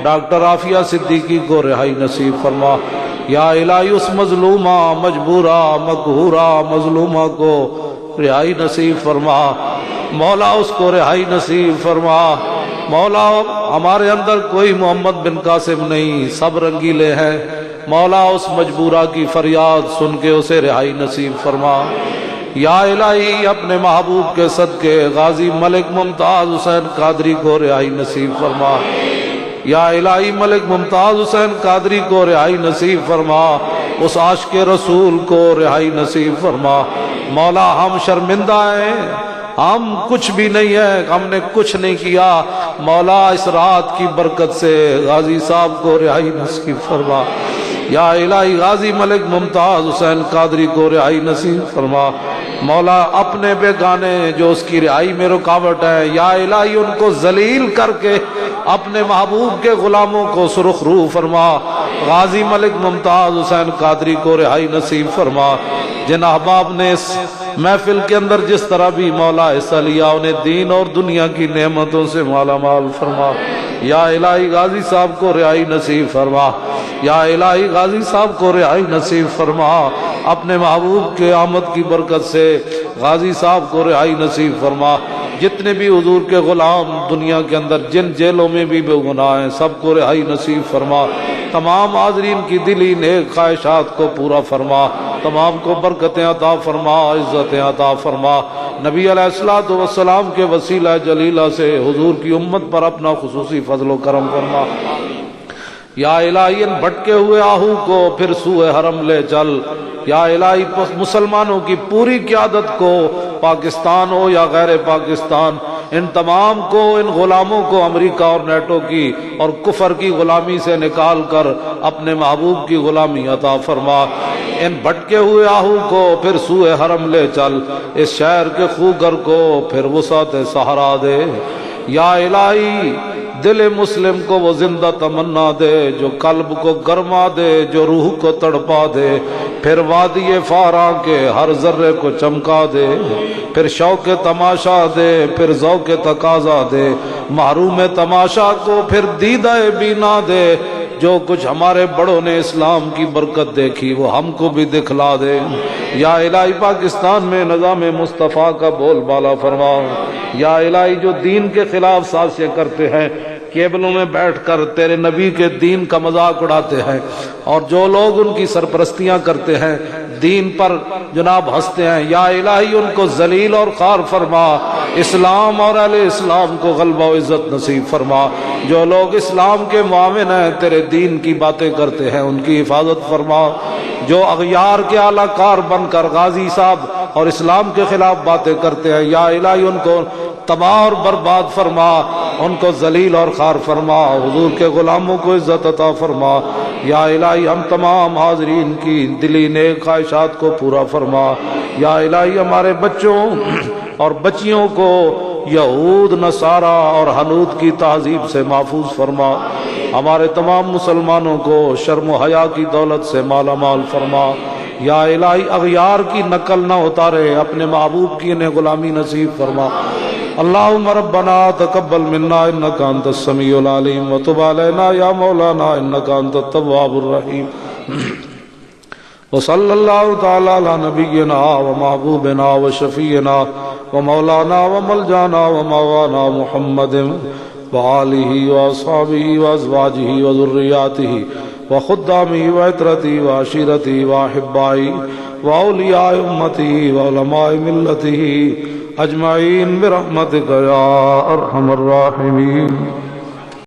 ڈاکٹر عافیہ صدیقی کو رہائی نصیب فرما۔ یا الہی اس مظلومہ مجبورہ مقہورہ مظلومہ کو رہائی نصیب فرما، مولا اس کو رہائی نصیب فرما۔ مولا ہمارے اندر کوئی محمد بن قاسم نہیں، سب رنگیلے ہیں، مولا اس مجبورہ کی فریاد سن کے اسے رہائی نصیب فرما۔ یا الہی اپنے محبوب کے صدقے غازی ملک ممتاز حسین قادری کو رہائی نصیب فرما۔ یا الہی ملک ممتاز حسین قادری کو رہائی نصیب فرما، اس عاشق رسول کو رہائی نصیب فرما۔ مولا ہم شرمندہ ہیں، ہم کچھ بھی نہیں ہے، ہم نے کچھ نہیں کیا، مولا اس رات کی برکت سے غازی صاحب کو رہائی نصیب فرما۔ یا الہی غازی ملک ممتاز حسین قادری کو رہائی نصیب فرما۔ مولا اپنے بیگانے جو اس کی رہائی میں رکاوٹ ہے، یا الہی ان کو ذلیل کر کے اپنے محبوب کے غلاموں کو سرخ روح فرما۔ غازی ملک ممتاز حسین قادری کو رہائی نصیب فرما۔ جن احباب نے اس محفل کے اندر جس طرح بھی مولا حصہ لیا، انہیں دین اور دنیا کی نعمتوں سے مالا مال فرما۔ یا الہی غازی صاحب کو رہائی نصیب فرما۔ یا الہی غازی صاحب کو رہائی نصیب فرما، اپنے محبوب کے آمد کی برکت سے غازی صاحب کو رہائی نصیب فرما۔ جتنے بھی حضور کے غلام دنیا کے اندر جن جیلوں میں بھی بے گناہ ہیں، سب کو رہائی نصیب فرما۔ تمام حاضرین کی دلی نیک خواہشات کو پورا فرما، تمام کو برکتیں عطا فرما، عزتیں عطا فرما۔ نبی علیہ الصلوۃ والسلام کے وسیلہ جلیلہ سے حضور کی امت پر اپنا خصوصی فضل و کرم فرما۔ یا الہی ان بھٹکے ہوئے آہو کو پھر سوئے حرم لے چل۔ یا الہی مسلمانوں کی پوری قیادت کو، پاکستان ہو یا غیر پاکستان، ان تمام کو، ان غلاموں کو امریکہ اور نیٹو کی اور کفر کی غلامی سے نکال کر اپنے محبوب کی غلامی عطا فرما۔ ان بھٹکے ہوئے آہو کو پھر سوئے حرم لے چل، اس شہر کے خوگر کو پھر وسعت صحرا دے۔ یا الہی دل مسلم کو وہ زندہ تمنا دے، جو قلب کو گرما دے، جو روح کو تڑپا دے، پھر وادی فاراں کے ہر ذرے کو چمکا دے، پھر شوق تماشا دے، پھر ذوق تقاضا دے، محروم تماشا کو پھر دیدہ بینا دے۔ جو کچھ ہمارے بڑوں نے اسلام کی برکت دیکھی وہ ہم کو بھی دکھلا دے۔ یا الہی پاکستان میں نظام مصطفیٰ کا بول بالا فرما۔ یا الہی جو دین کے خلاف سازشیں کرتے ہیں، کیبلوں میں بیٹھ کر تیرے نبی کے دین کا مذاق اڑاتے ہیں، اور جو لوگ ان کی سرپرستیاں کرتے ہیں، دین پر جناب ہنستے ہیں، یا الہی ان کو ذلیل اور خوار فرما، اسلام اور اہل اسلام کو غلبہ و عزت نصیب فرما۔ جو لوگ اسلام کے معاون ہیں، تیرے دین کی باتیں کرتے ہیں، ان کی حفاظت فرما۔ جو اغیار کے اعلیٰ کار بن کر غازی صاحب اور اسلام کے خلاف باتیں کرتے ہیں، یا الہی ان کو تباہ اور برباد فرما، ان کو ذلیل اور خوار فرما، حضور کے غلاموں کو عزت عطا فرما۔ یا الہی ہم تمام حاضرین کی دلی نیک خواہشات کو پورا فرما۔ یا الہی ہمارے بچوں اور بچیوں کو یہود نصارہ اور حنود کی تہذیب سے محفوظ فرما۔ ہمارے تمام مسلمانوں کو شرم و حیا کی دولت سے مالا مال فرما۔ یا الہی اغیار کی نقل نہ اتارے، اپنے محبوب کی انہیں غلامی نصیب فرما۔ اللہم ربنا تقبل منا انک انت السمیع العلیم وتب علینا یا مولانا انک انت التواب الرحیم۔ وصلی اللہ تعالی علی نبینا و محبوبنا و شفیعنا و مولانا و ملجانا و موانا محمد وآلہ و اصحابہ و ازواجہ و ذریاتہ و خدامہ و عطرتہ و عشیرتہ و احبائہ و اولیاء امتہ و علماء ملتہ اجمعین برحمتک یا ارحم الراحمین۔